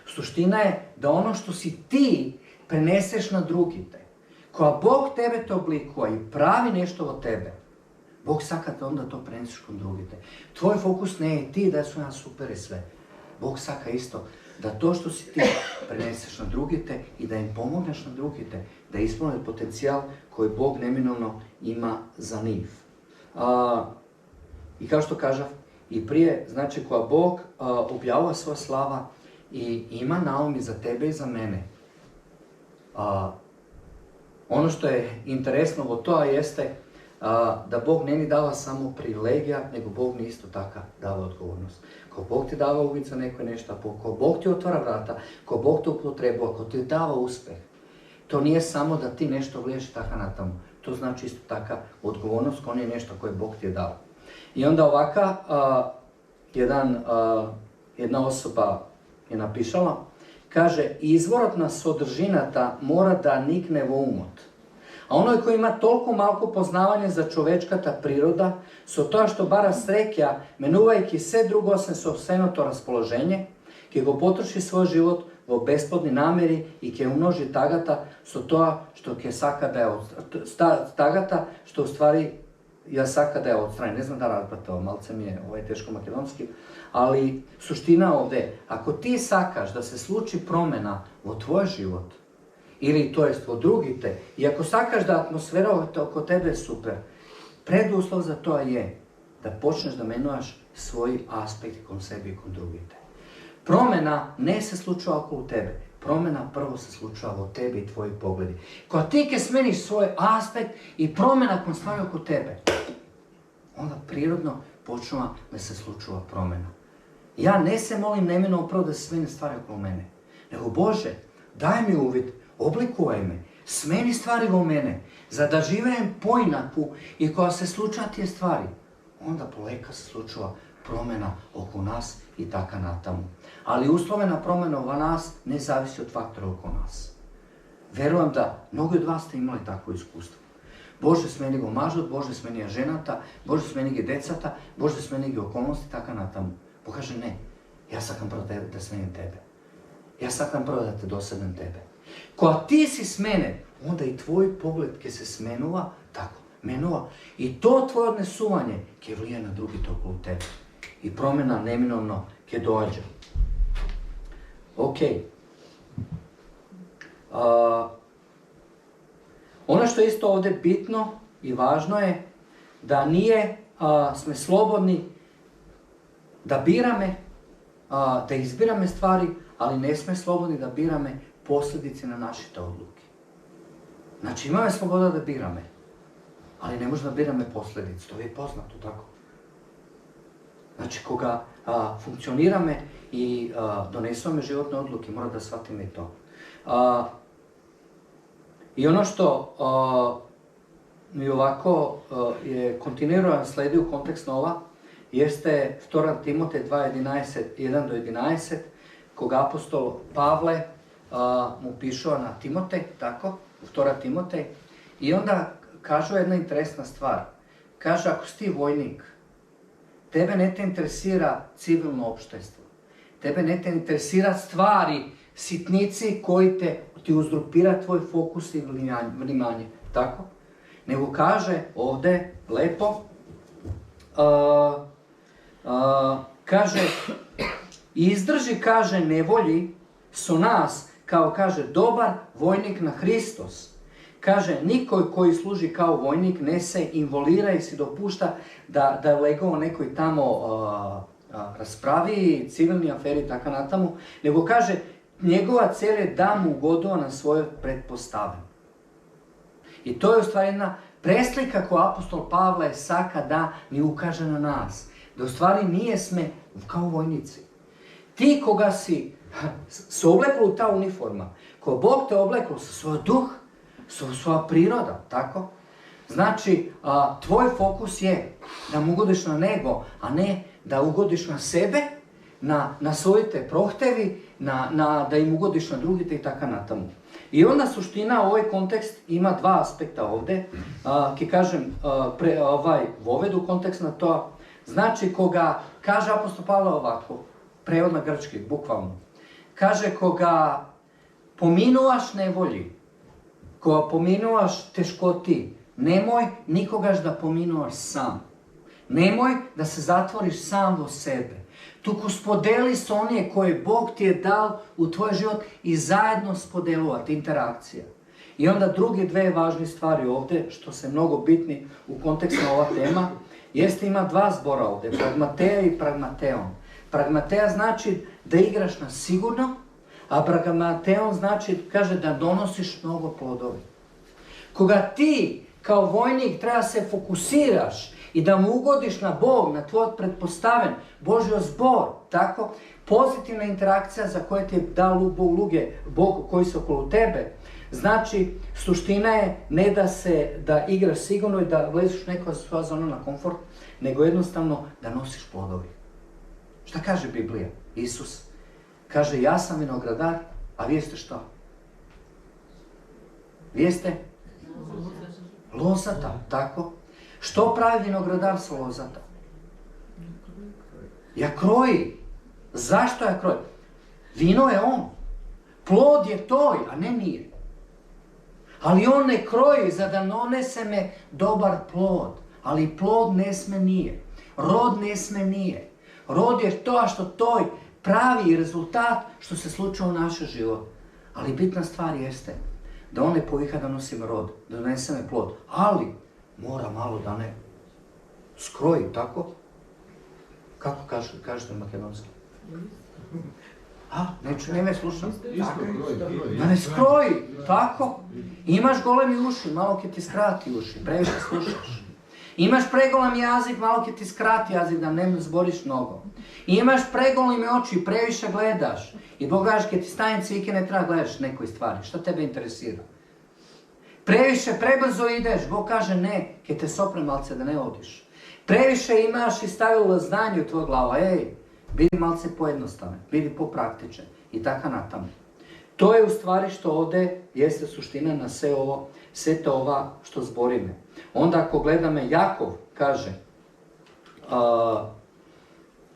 Suština je da ono što si ti preneseš na drugite. Koja Bog tebe te oblikuje i pravi nešto od tebe, Bog saka te onda to preneseš kod drugite. Tvoj fokus ne je ti da su nas super i sve. Bog saka isto da to što si ti preneseš na drugite i da im pomogneš na drugite, da ispune potencijal koji Bog neminovno ima za njih. I kao što kažem, i prije, znači koja Bog objavlja svoja slava i ima naum i za tebe i za mene. Ono što je interesno od toga jeste da Bog ne ni dava samo privilegija, nego Bog ni isto taka dava odgovornost. Ko Bog ti dava uvid za neko nešto, ko Bog ti otvara vrata, ko Bog te upotrebuje, ko ti dava uspeh, to nije samo da ti nešto vliješ taka na tamo. To znači isto taka odgovornost, ko nije nešto koje Bog ti je dao. I onda ovaka, jedna osoba je napišala, kaže, izvorotna sodržinata mora da nikne v umot. A onoj koji ima toliko malko poznavanje za човечката природа, со тоа што бара среќа, менувајќи се друго освен собственото расположење, ќе го потроши свој живот во бесплодни намери и ќе умножи тагата со тоа што ќе сака да ја тагата што уствари ја сака да ја отстрани. Не знам да разбрате, малце ми е тешко македонски, ali suština ovde, ako ti sakaš da se sluči promena u tvoj život, ili to jest od drugite, i ako sakaš da atmosfera oko tebe je super, Preduslov za to je da počneš da menjaš svoj aspekt kon sebi i kon drugite. Promjena ne se slučava oko tebe. Promjena prvo se slučava u tebi i tvoji pogledi. Kada ti ke smeniš svoj aspekt i promjena kon stvari oko tebe, onda prirodno počne da se slučava promjena. Ja ne se molim nemeno upravo da se smeni stvari oko mene. Nego Bože, daj mi uvid, oblikuvaj me, smeni stvari oko mene, za da živem poinaku i koja se slučava tije stvari. Onda poleka se slučava promjena oko nas i taka natamu. Ali uslovena promjena oko nas ne zavisi od faktora oko nas. Verujem da mnogi od vas ste imali takvo iskustvo. Bože smeni go mažot, Bože smeni ga ženata, Bože smeni ga decata, Bože smeni ga okolnosti, taka natamu. Bo kaže ne, ja sakam prvo da smenim tebe. Ja sakam prvo da te dosadnem tebe. Koja ti si smenjen, onda i tvoj pogled ke se smenuva, tako, menova, i to tvoje odnesuvanje ke vlije na drugi to okolo tebe. I promjena neminovno ke dođe. Ok. Ono što je isto ovdje bitno i važno je da nije, sme slobodni da birame, da izbirame stvari, ali ne sme slobodni da birame posljedice na naše te odluke. Znači imame sloboda da birame, ali ne možemo da birame posljedice, to je poznato, tako? Znači koga funkcionirame i donesome životne odluke, mora da shvatime i to. I ono što mi ovako je kontinuirano sledi u kontekst nova, jeste 2. Timotej 2.11, 1-11, koga apostol Pavle mu pišao na Timotej, tako, 2. Timotej, i onda kaže jedna interesna stvar. Kaže, ako si ti vojnik, tebe ne te interesira civilno opštestvo, tebe ne te interesira stvari, sitnici koji ti uzurpira tvoj fokus i vlimanje, tako? Nego kaže ovdje lepo, kaže, izdrži, kaže, nevolji su nas, kao kaže, dobar vojnik na Hristos. Kaže, niko koji služi kao vojnik ne se involira i si dopušta da legao nekoj tamo raspravi, civilni aferi, taka natamu, nego kaže, njegova cel je da mu ugodova na svoje pretpostave. I to je u stvari jedna preslika koju apostol Pavle saka da mi ukaže na nas. Da u stvari nije sme kao vojnici. Ti koga si se obleklo u ta uniforma, ko Bog te obleklo sa svoj duh, sa svoja priroda, tako? Znači, tvoj fokus je da mu ugodiš na nego, a ne da ugodiš na sebe, na svoje te prohtevi, da im ugodiš na drugi te i taka natamu. I onda suština, ovaj kontekst ima dva aspekta ovdje, ki kažem, vovedu kontekst na to, znači koga, kaže apostol Pavle ovako, prevod na grčki, bukvalno, kaže koga pominuvaš nevolji, koga pominuvaš teškoti, nemoj nikogaš da pominuvaš sam. Nemoj da se zatvoriš sam do sebe. Tuku spodeli s onije koje Bog ti je dal u tvoj život i zajedno spodelovati, interakcija. I onda druge dve važne stvari ovdje, što se mnogo bitni u kontekstu ova tema, jeste ima dva zbora ovdje, pragmateja i pragmateon. Pragmateja znači da igraš na sigurno, a pragmateon znači, kaže, da donosiš mnogo plodovi. Koga ti kao vojnik treba se fokusiraš i da mu ugodiš na Bog, na tvoj pretpostaven Božjo zbor, tako, pozitivna interakcija za koje ti je dao Bog koji su okolo tebe. Znači, suština je ne da igraš sigurno i da vleziš neko svoja zona na komfort, nego jednostavno da nosiš plodovi. Šta kaže Biblija? Isus kaže, ja sam vinogradar, a vi jeste što? Vi jeste? Lozata, tako? Što pravi vinogradar sa lozata? Ja kroji. Zašto ja kroji? Vino je on. Plod je toj, a ne nije. Ali on ne kroji za da donese me dobar plod. Ali plod ne sme nije. Rod ne sme nije. Rod je to što toj pravi rezultat što se sluča u našem životu. Ali bitna stvar jeste da on ne poviha da nosim rod, da donese me plod. Ali mora malo da ne skroji, tako? Kako kažete makedonski? Ne me slušam. Da ne skroji, tako? Imaš golemi uši, malo ke ti skrati uši, previše slušaš. Imaš pregolem jezik, malo ke ti skrati jezik da ne zboriš mnogo. Imaš pregolemi oči, previše gledaš. I Bog kaže, ke ti stane cvike, ne treba gledaš nekoj stvari. Šta tebe interesira? Previše, prebrzo ideš. Bog kaže ne, ke te sopre malce da ne odiš. Previše imaš i stavilo znanje u tvoju glavu. Bidi malce pojednostavan, bidi popraktičan i tako natamo. To je u stvari što ovdje jeste suština na sve to ova što zborime. Onda ako gledame Jakov,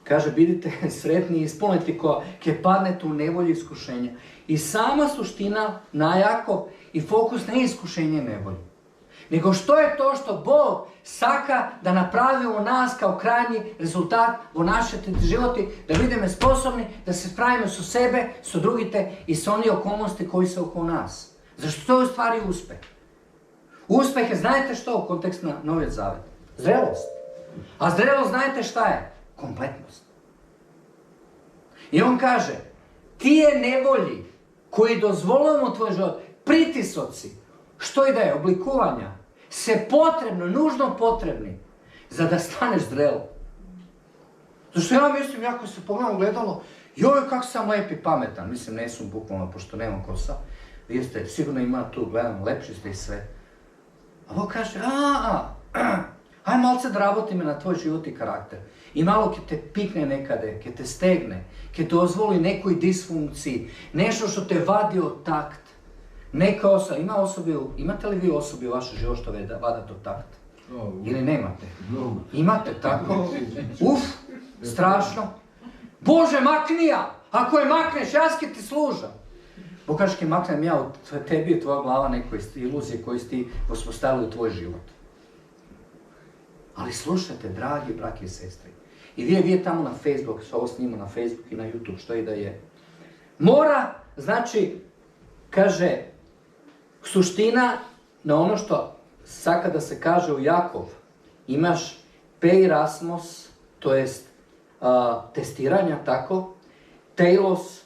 kaže bidite sretni i ispuniti ke padnete u nevolju iskušenja. I sama suština na Jakov i fokus ne iskušenje i nevolju. Nego što je to što Bog saka da napravi u nas kao krajnji rezultat u naše životi, da budemo sposobni da se spravimo su sebe, su drugite i su oni okolnosti koji su oko nas. Zašto to je u stvari uspeh? Uspeh je, znajte što u kontekstu na Novi Zavet? Zrelost. A zrelost, znajte šta je? Kompletnost. I on kaže, ti je nevolji koji dozvolujemo u tvoj život, pritisoci, što i da je, oblikovanja, se potrebno, nužno potrebni, za da staneš zrelo. Zašto ja mislim, ako se pogledam gledalo, joj, kako sam lep i pametan, mislim, ne sam bukvalno, pošto nemam kosa, vi ste, sigurno ima tu, gledam, lepši ste i sve. A Bog kaže, aj malce draboti me na tvoj život i karakter. I malo ke te pikne nekade, ke te stegne, ke te dozvoli nekoj disfunkciji, nešto što te vadi od takt. Neka osoba, imate li vi osobi u vašem životu što vada od takt? Ili nemate? Imate, tako? Strašno. Bože, makni ja! Ako je makneš, ja ti služam. Bog kaže, ke maknem ja od tebi i tvoja glava nekoj iluzije koju si ti uspostavili u tvoj život. Ali slušajte, dragi braki i sestri. I vi tamo na Facebook, ovo snima na Facebook i na YouTube, što i da je. Mora, znači, kaže, suština na ono što sad kada se kaže u Jakov, imaš peirasmos, to jest testiranja, tako, telios,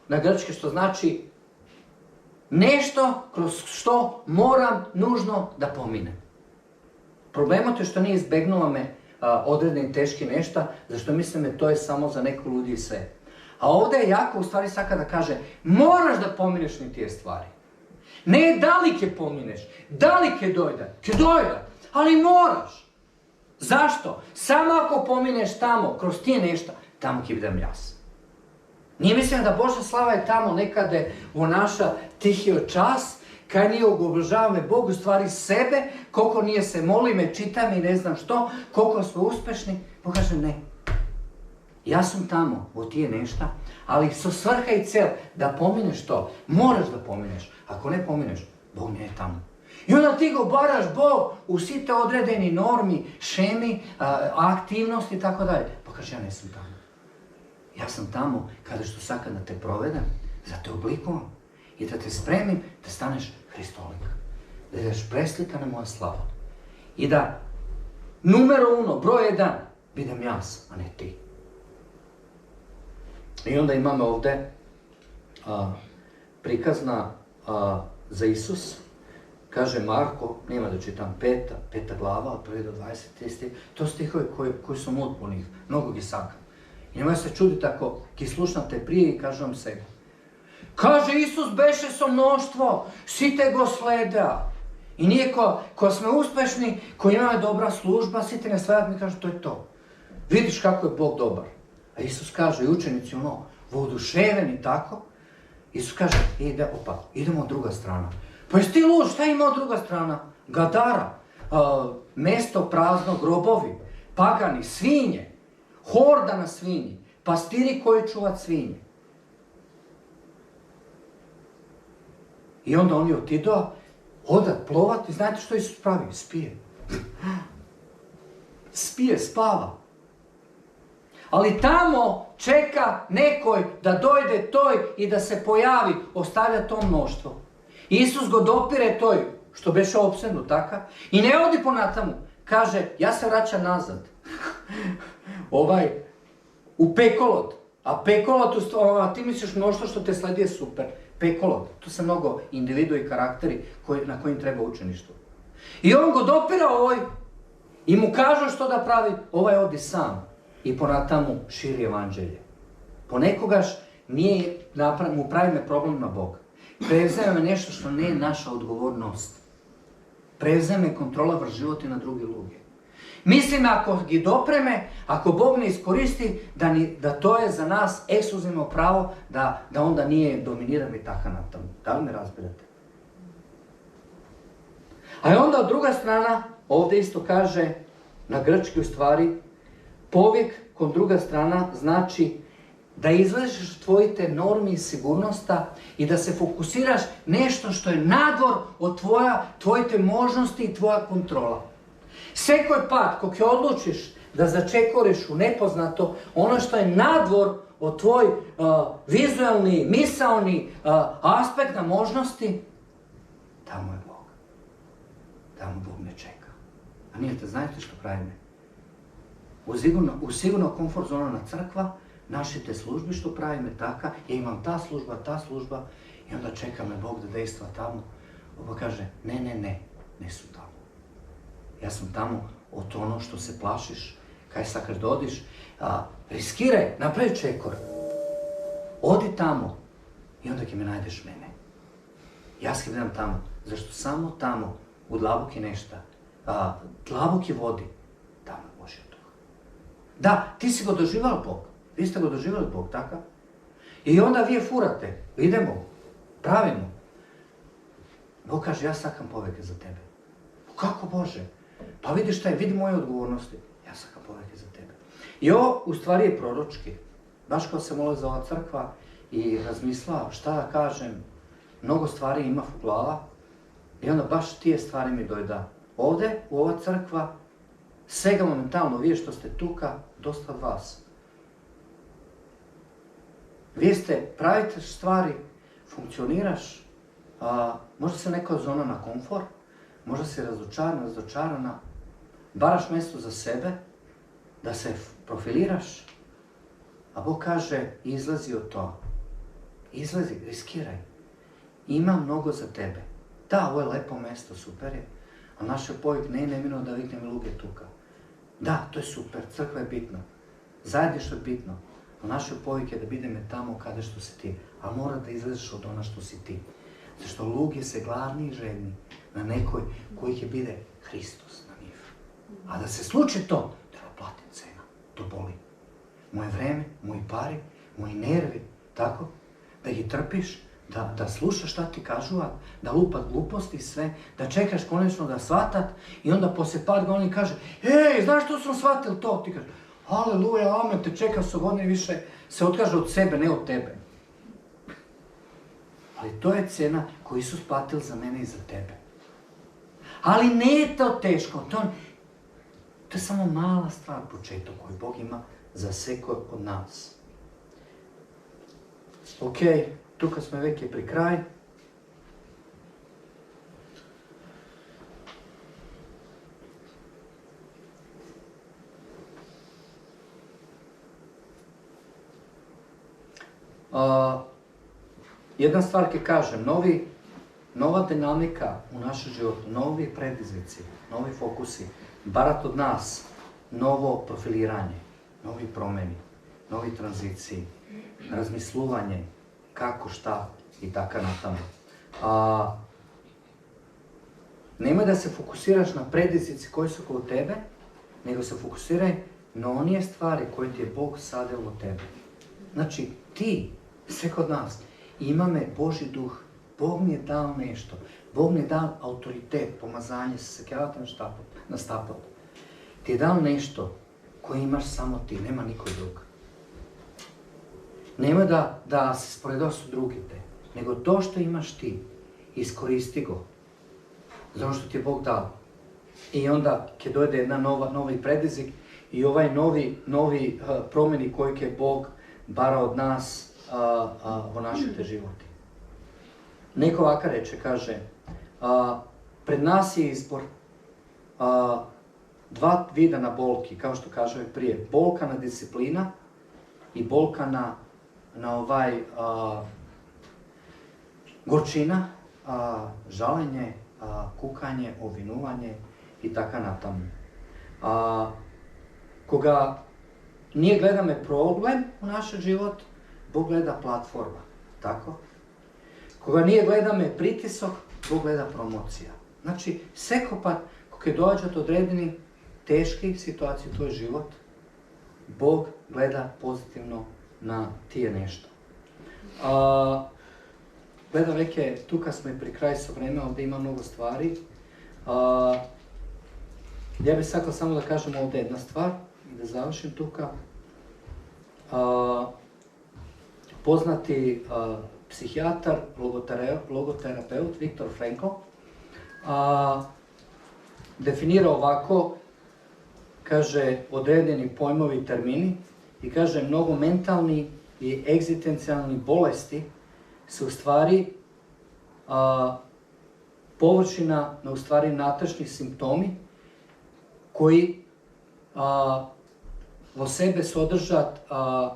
na grčke što znači nešto kroz što moram nužno da pominem. Problemot je što nije izbegnula me odredne i teški nešta, zašto mislim da to je samo za neko ljudi i sve. A ovdje je Jakov u stvari sad kada kaže, moraš da pomineš ni tije stvari. Ne da li ke pomineš, da li ke dojda, ali moraš. Zašto? Samo ako pomineš tamo, kroz tije nešta, tamo ke budem jas. Nije mislim da Božja slava je tamo nekade u naša tihio čas, kaj nije obožavame Bog u stvari sebe, koliko nije se molime, čitame i ne znam što, koliko smo uspešni, Bog kaže ne. Ja sam tamo, u tije nešta, ali su svrha i cel da pomineš to. Moraš da pomineš. Ako ne pomineš, Bog nije tamo. I onda ti go baraš Bog u svi te odredeni normi, šemi, aktivnosti i tako dalje. Pa kaže, ja ne sam tamo. Ja sam tamo kada što sad da te provedem, da te oblikujem i da te spremim da staneš Hristolik. Da ideš preslikana moja slava. I da numero 1, broj 1, budem jas, a ne ti. I onda imamo ovdje prikazna za Isus. Kaže Marko, nema da čitam, 5. glava, od 1. do 20. stih. To stihovi koji su mutpunih, mnogo gi sakam. I nemoj se čuditi ako ki slušnate prije i kažem sebi. Kaže Isus beše so mnoštvo, svi te go sledea. I nije ko smo uspešni, ko imamo dobra služba, svi te ne sledati, mi kaže to je to. Vidiš kako je Bog dobar. A Isus kaže, i učenici voduševeni tako. Isus kaže, idemo druga strana. Pa jesi ti lud, šta ima druga strana? Gadara, mesto prazno, grobovi, pagani, svinje, horda na svinji, pastiri koji čuvat svinje. I onda oni otido, odat plovati, znate što Isus pravi? Spije. Spije, spava. Ali tamo čeka nekoj da dojde toj i da se pojavi, ostavlja to mnoštvo. Isus go dopire toj, što beše opsednu, taka, i ne odi po natamu, kaže, ja se vraćam nazad. U pekolot. A pekolot, ti misliš mnoštvo što te sledi je super. Pekolot, tu su mnogo individu i karakteri na kojim treba učeništvo. I on go dopira i mu kaže što da pravi, odi sam. I ponata mu širi evanđelje. Ponekogaš mu pravi me problem na Bog. Prevzeme nešto što nije naša odgovornost. Prevzeme kontrola vrš život i na drugi luge. Mislim, ako gi dopreme, ako Bog ne iskoristi, da to je za nas ekskluzivno pravo, da onda nije dominiran i taka na tomu. Da li me razbirate? A onda druga strana, ovdje isto kaže, na grčki u stvari, povijek kod druga strana znači da izležeš tvojite normi i sigurnosta i da se fokusiraš nešto što je nadvor od tvojite možnosti i tvoja kontrola. Sve koji pad, kog je odlučiš da začekoriš u nepoznato, ono što je nadvor od tvoj vizualni, misaoni aspekt na možnosti, tamo je Bog. Tamo Bog ne čeka. A nijete, znate što pravime? U sigurno komfort zona na crkva, našite službi što pravime taka, ja imam ta služba, i onda čeka me Bog da dejstva tamo. Bog kaže, ne su tamo. Ja sam tamo od ono što se plašiš, kaj sad kad dodiš, riskiraj, napravi čekor. Odi tamo i onda ki me najdeš mene. Ja se gledam tamo, zašto samo tamo, u dlabuki nešta, dlabuki vodi, tamo je Božja duh. Da, ti si go doživao Bog, vi ste go doživali Bog, tako? I onda vi je furate, idemo, pravimo. Bog kaže, ja sakam poveke za tebe. Kako Bože? Pa vidiš šta je, vidi moje odgovornosti. Ja sakam poveke za tebe. I ovo u stvari je proročki. Baš kao se molio za ova crkva i razmislila šta da kažem, mnogo stvari ima u glava i onda baš tije stvari mi dojda. Ovdje, u ova crkva, svega momentalno, vi što ste tuka, dosta od vas. Vi pravite stvari, funkcioniraš, možda se neka zona na komfort, možda si razočarana, baraš mjesto za sebe, da se profiliraš, a Bog kaže, izlazi od toga. Izlazi, riskiraj. Ima mnogo za tebe. Da, ovo je lepo mjesto, super je, a naš povijek ne je nemino da viknem luge tuka. Da, to je super, crkva je bitna, zajedništvo je bitno, a naš povijek je da bideme tamo kada što si ti, a mora da izlaziš od ona što si ti. Zašto lug je se gladni i željni na nekoj kojih je bide Hristos na njih. A da se sluči to, treba platiti cena. To boli. Moje vreme, moji pari, moji nervi, tako? Da ih trpiš, da slušaš šta ti kažu, da lupat gluposti sve, da čekaš konačno da shvatat i onda poslije par godina kaže, znaš što sam shvatil to? Ti kaže, aleluja, amen, te čekam se godine više se otkaže od sebe, ne od tebe. Ali to je cena koju Isus platil za mene i za tebe. Ali ne je to teško, to je samo mala stvar početak koju Bog ima za sve od nas. Ok, tu kad smo već je pri kraj. Jedna stvar ki kažem, nova dinamika u našem životu, novi predizvici, novi fokusi, barat od nas, novo profiliranje, novi promjeni, novi tranziciji, razmisluvanje, kako, šta i tako natamo. Nemoj da se fokusiraš na predizvici koji su kod tebe, nego se fokusiraj na onije stvari koje ti je Bog sadeo u tebe. Znači, ti, sve kod nas, ima me Božji duh, Bog mi je dao nešto, Bog mi je dao autoritet, pomazanje, sekirati na stapot. Ti je dao nešto koje imaš samo ti, nema niko drug. Nemoj da se sporedao su drugite, nego to što imaš ti, iskoristi go. Zato što ti je Bog dao. I onda kad dojde jedna novi predizik i ovaj novi promjeni koji je Bog bara od nas u našite životi. Neko ovaka reče, kaže, pred nas je izbor dva vida na bolki, kao što kažem prije. Bolka na disciplina i bolka na gorčina, žalenje, kukanje, ovinuvanje i taka natam. Koga nije gleda me problem u naš život, Bog gleda platforma, tako? Koga nije gleda me pritisak, Bog gleda promocija. Znači, sekopat, koga dođe do odredeni teški situacije u tvoj život, Bog gleda pozitivno na tije nešto. Gledam neke, tu kad smo i pri kraju sa vremena, ovdje ima mnogo stvari. Ja bih sakla samo da kažem ovdje jedna stvar i da završim tuka. Poznati psihijatar, logoterapeut Viktor Frankl definira ovako, kaže, odredeni pojmovi i termini i kaže, mnogo mentalni i egzistencijalni bolesti su u stvari površina, na u stvari natršni simptomi koji u sebe sadržat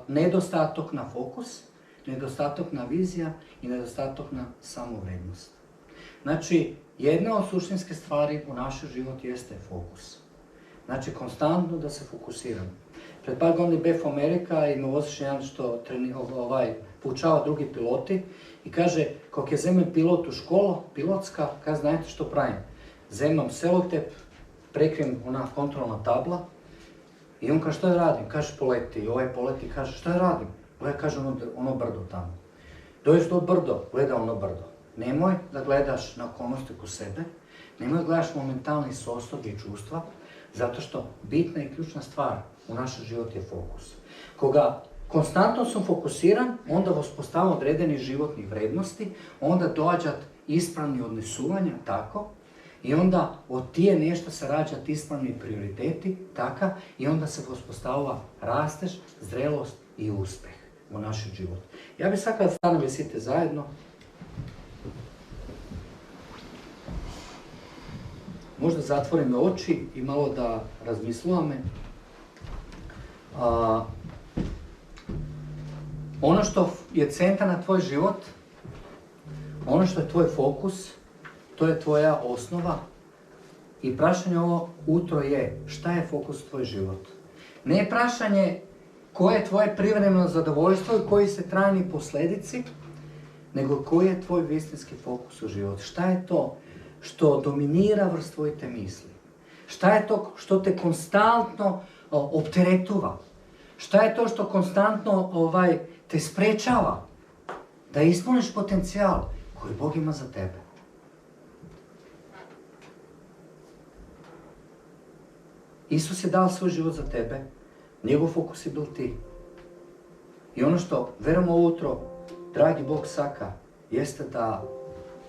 nedostatok na fokus, nedostatok na vizija i nedostatok na samovrednost. Znači, jedna od suštinske stvari u našem životu jeste fokus. Znači, konstantno da se fokusiram. Pred par godina bef Amerika i me voziš jedan što poučava drugi piloti i kaže, kako je zemljen pilot u školu, pilotska, kaže, znajte što pravim. Zemljam selotep, prekrijem ona kontrolna tabla i on kaže, što ja radim? Kaže, poleti. I ovaj poleti kaže, što ja radim? Gleda, kaže, ono brdo tamo. Dođeš do brdo, gleda ono brdo. Nemoj da gledaš na okolnosti oko sebe, nemoj da gledaš momentalni sostok i čustva, zato što bitna i ključna stvar u našem životu je fokus. Koga konstantno sam fokusiran, onda uspostavljam odredeni životnih vrednosti, onda dođat ispravni odnesuvanja, tako, i onda od tije nešto se rađat ispravni prioriteti, taka, i onda se uspostavlja rastež, zrelost i uspeh u našem životu. Ja bih sad kad stane site zajedno, možda zatvorim oči i malo da razmislujeme. Ono što je centar na tvoj život, ono što je tvoj fokus, to je tvoja osnova i prašanje ovo utro je šta je fokus tvoj život. Ne prašanje koje je tvoje privremeno zadovoljstvo i koji se trajni posljedici, nego koji je tvoj istinski fokus u životu. Šta je to što dominira vrst tvoje te misli? Šta je to što te konstantno opteretuva? Šta je to što konstantno te sprečava da ispuniš potencijal koji Bog ima za tebe? Isus je dao svoj život za tebe, njegov fokus je bil ti. I ono što verujemo ujutro, dragi Bog saka, jeste da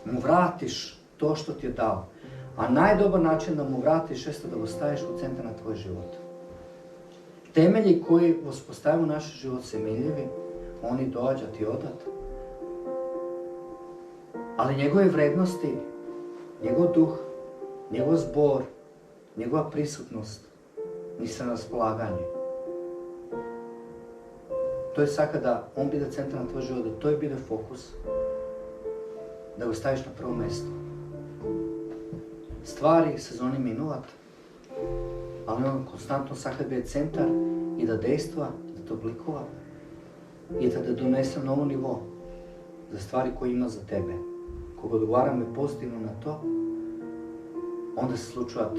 mu vratiš to što ti je dao. A najdobar način da mu vratiš jeste da ga staviš u centar na tvoj život. Temelji koji uspostavljaju naš život se miljevi, oni dođat i odat. Ali njegove vrednosti, njegov duh, njegov zbor, njegova prisutnost, nisu na raspolaganje. To je saka da on bude centar na tvoj život, da to je bude fokus, da ga staviš na prvo mjesto. Stvari sezoni minulat, ali on konstantno saka bude centar i da dejstva, da te oblikova i da donese na novo nivo za stvari koje ima za tebe. Koga odgovara me pozitivno na to, onda se slučuvat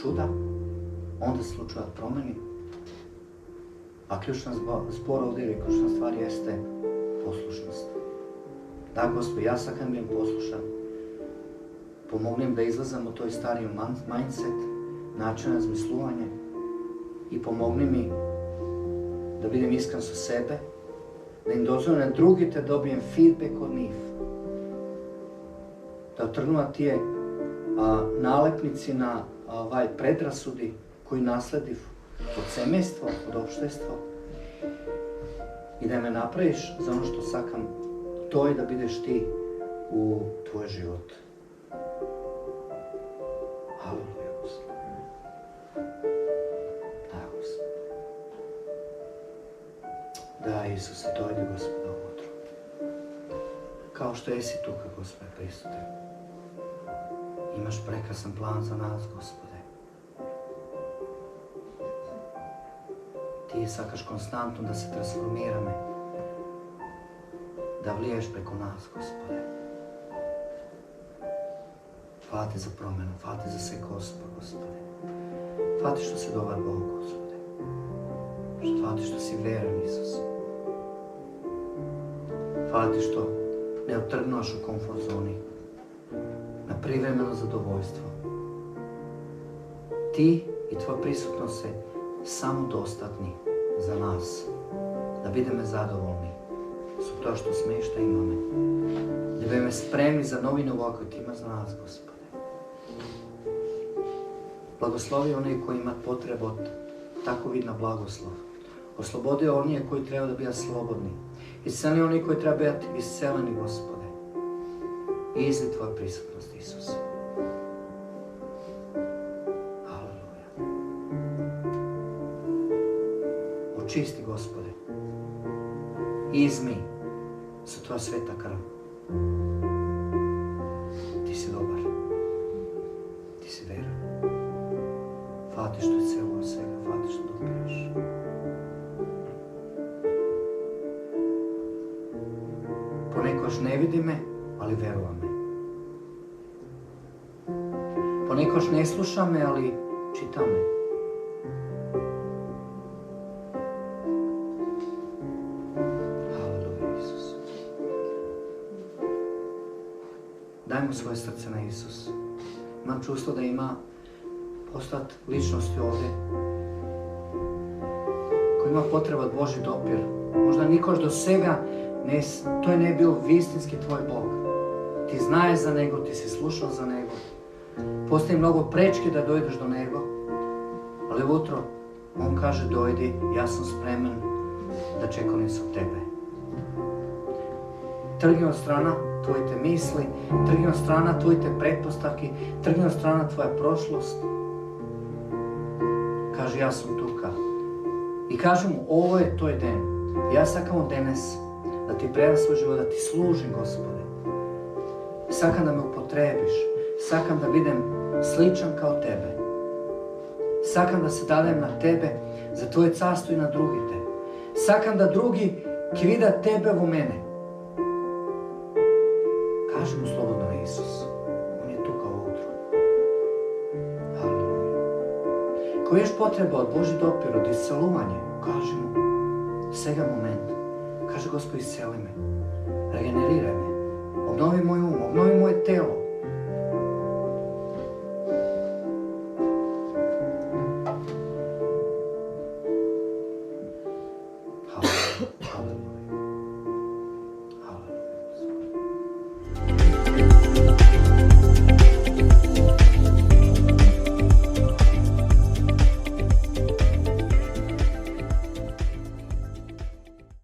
čuda, onda se slučuvat promjeni. A ključna spora ovdje i ključna stvar jeste poslušnost. Da, Gospod, ja sad kad budem poslušan, pomognem da izlazam u toj stariji mindset, način razmišljanja i pomogni mi da budem iskren sa sebe, da im dozvolim na drugi te dobijem feedback od njih. Da otrgnula tije nalepnici na predrasudi koji naslediv od semejstva, od opštestva i da me napraviš za ono što sakam, to je da budeš ti u tvoj život. Haleluja. Isuse, dojdi, Gospode, uvutro. Kao što jesi tu, Gospode, prisutan. Imaš prekrasan plan za nas, Gospode. Ti sakaš konstantno da se transformirame, da vliješ preko nas, Gospode. Hvala ti za promjenu, hvala ti za sve Gospode. Hvala ti što si dobar Bog, Gospode. Hvala ti što si veran, Isus. Hvala ti što ne otrgnuš u komfort zoni na privremeno zadovoljstvo. Ti i tvoja prisutnost se samo dostatni za nas, da budemo zadovoljni su to što sme i što imame. Da budemo spremni za novi nivo koji ti ima za nas, Gospode. Blagoslovi one koji ima potrebu od tako vidna blagoslov. Oslobodi one koji treba da bija slobodni. Isceli oni koji treba biti isceleni, Gospode. I izli tvoja prisutnost, Isus. Aleluja. Očisti, Gospode. Izmi sa tvoja sveta krv. Ti si dobar. Ti si veran. Hvala ti što je celo svega. Hvala ti što dopiraš. Ponekoš ne vidi me, ali veruje me. Ponekoš ne sluša me, ali čita me. Haleluja, Isus. Daj mu svoje srce na Isus. Imam čustvo da ima postati ličnosti ovdje koji ima potreba od Božji dopir. Možda nikoš do svega to je ne bio istinski tvoj Bog. Ti znaš za Njega, ti si slušao za Njega. Postoji mnogo prečki da dojdeš do Njega, ali utro On kaže dojdi, ja sam spreman da čekam se od tebe. Trgni od strana tvoje te misli, trgni od strana tvoje te pretpostavki, trgni od strana tvoja prošlost. Kaže ja sam tuka. I kaže mu ovo je tvoj den. Ja sakam od danas da ti predam svoj život, da ti služim, Gospode. Sakam da me upotrebiš, sakam da budem sličan kao tebe. Sakam da se dadem na tebe za tvoje carstvo i na drugite. Sakam da drugi kvida tebe u mene. Kaži mu slobodno na Isus. On je tu kao utro. Haleluja. Ko ješ potreba od Božji dopir, od isceluvanja, kaži mu svega moment. Kaže Gospod, isceli me.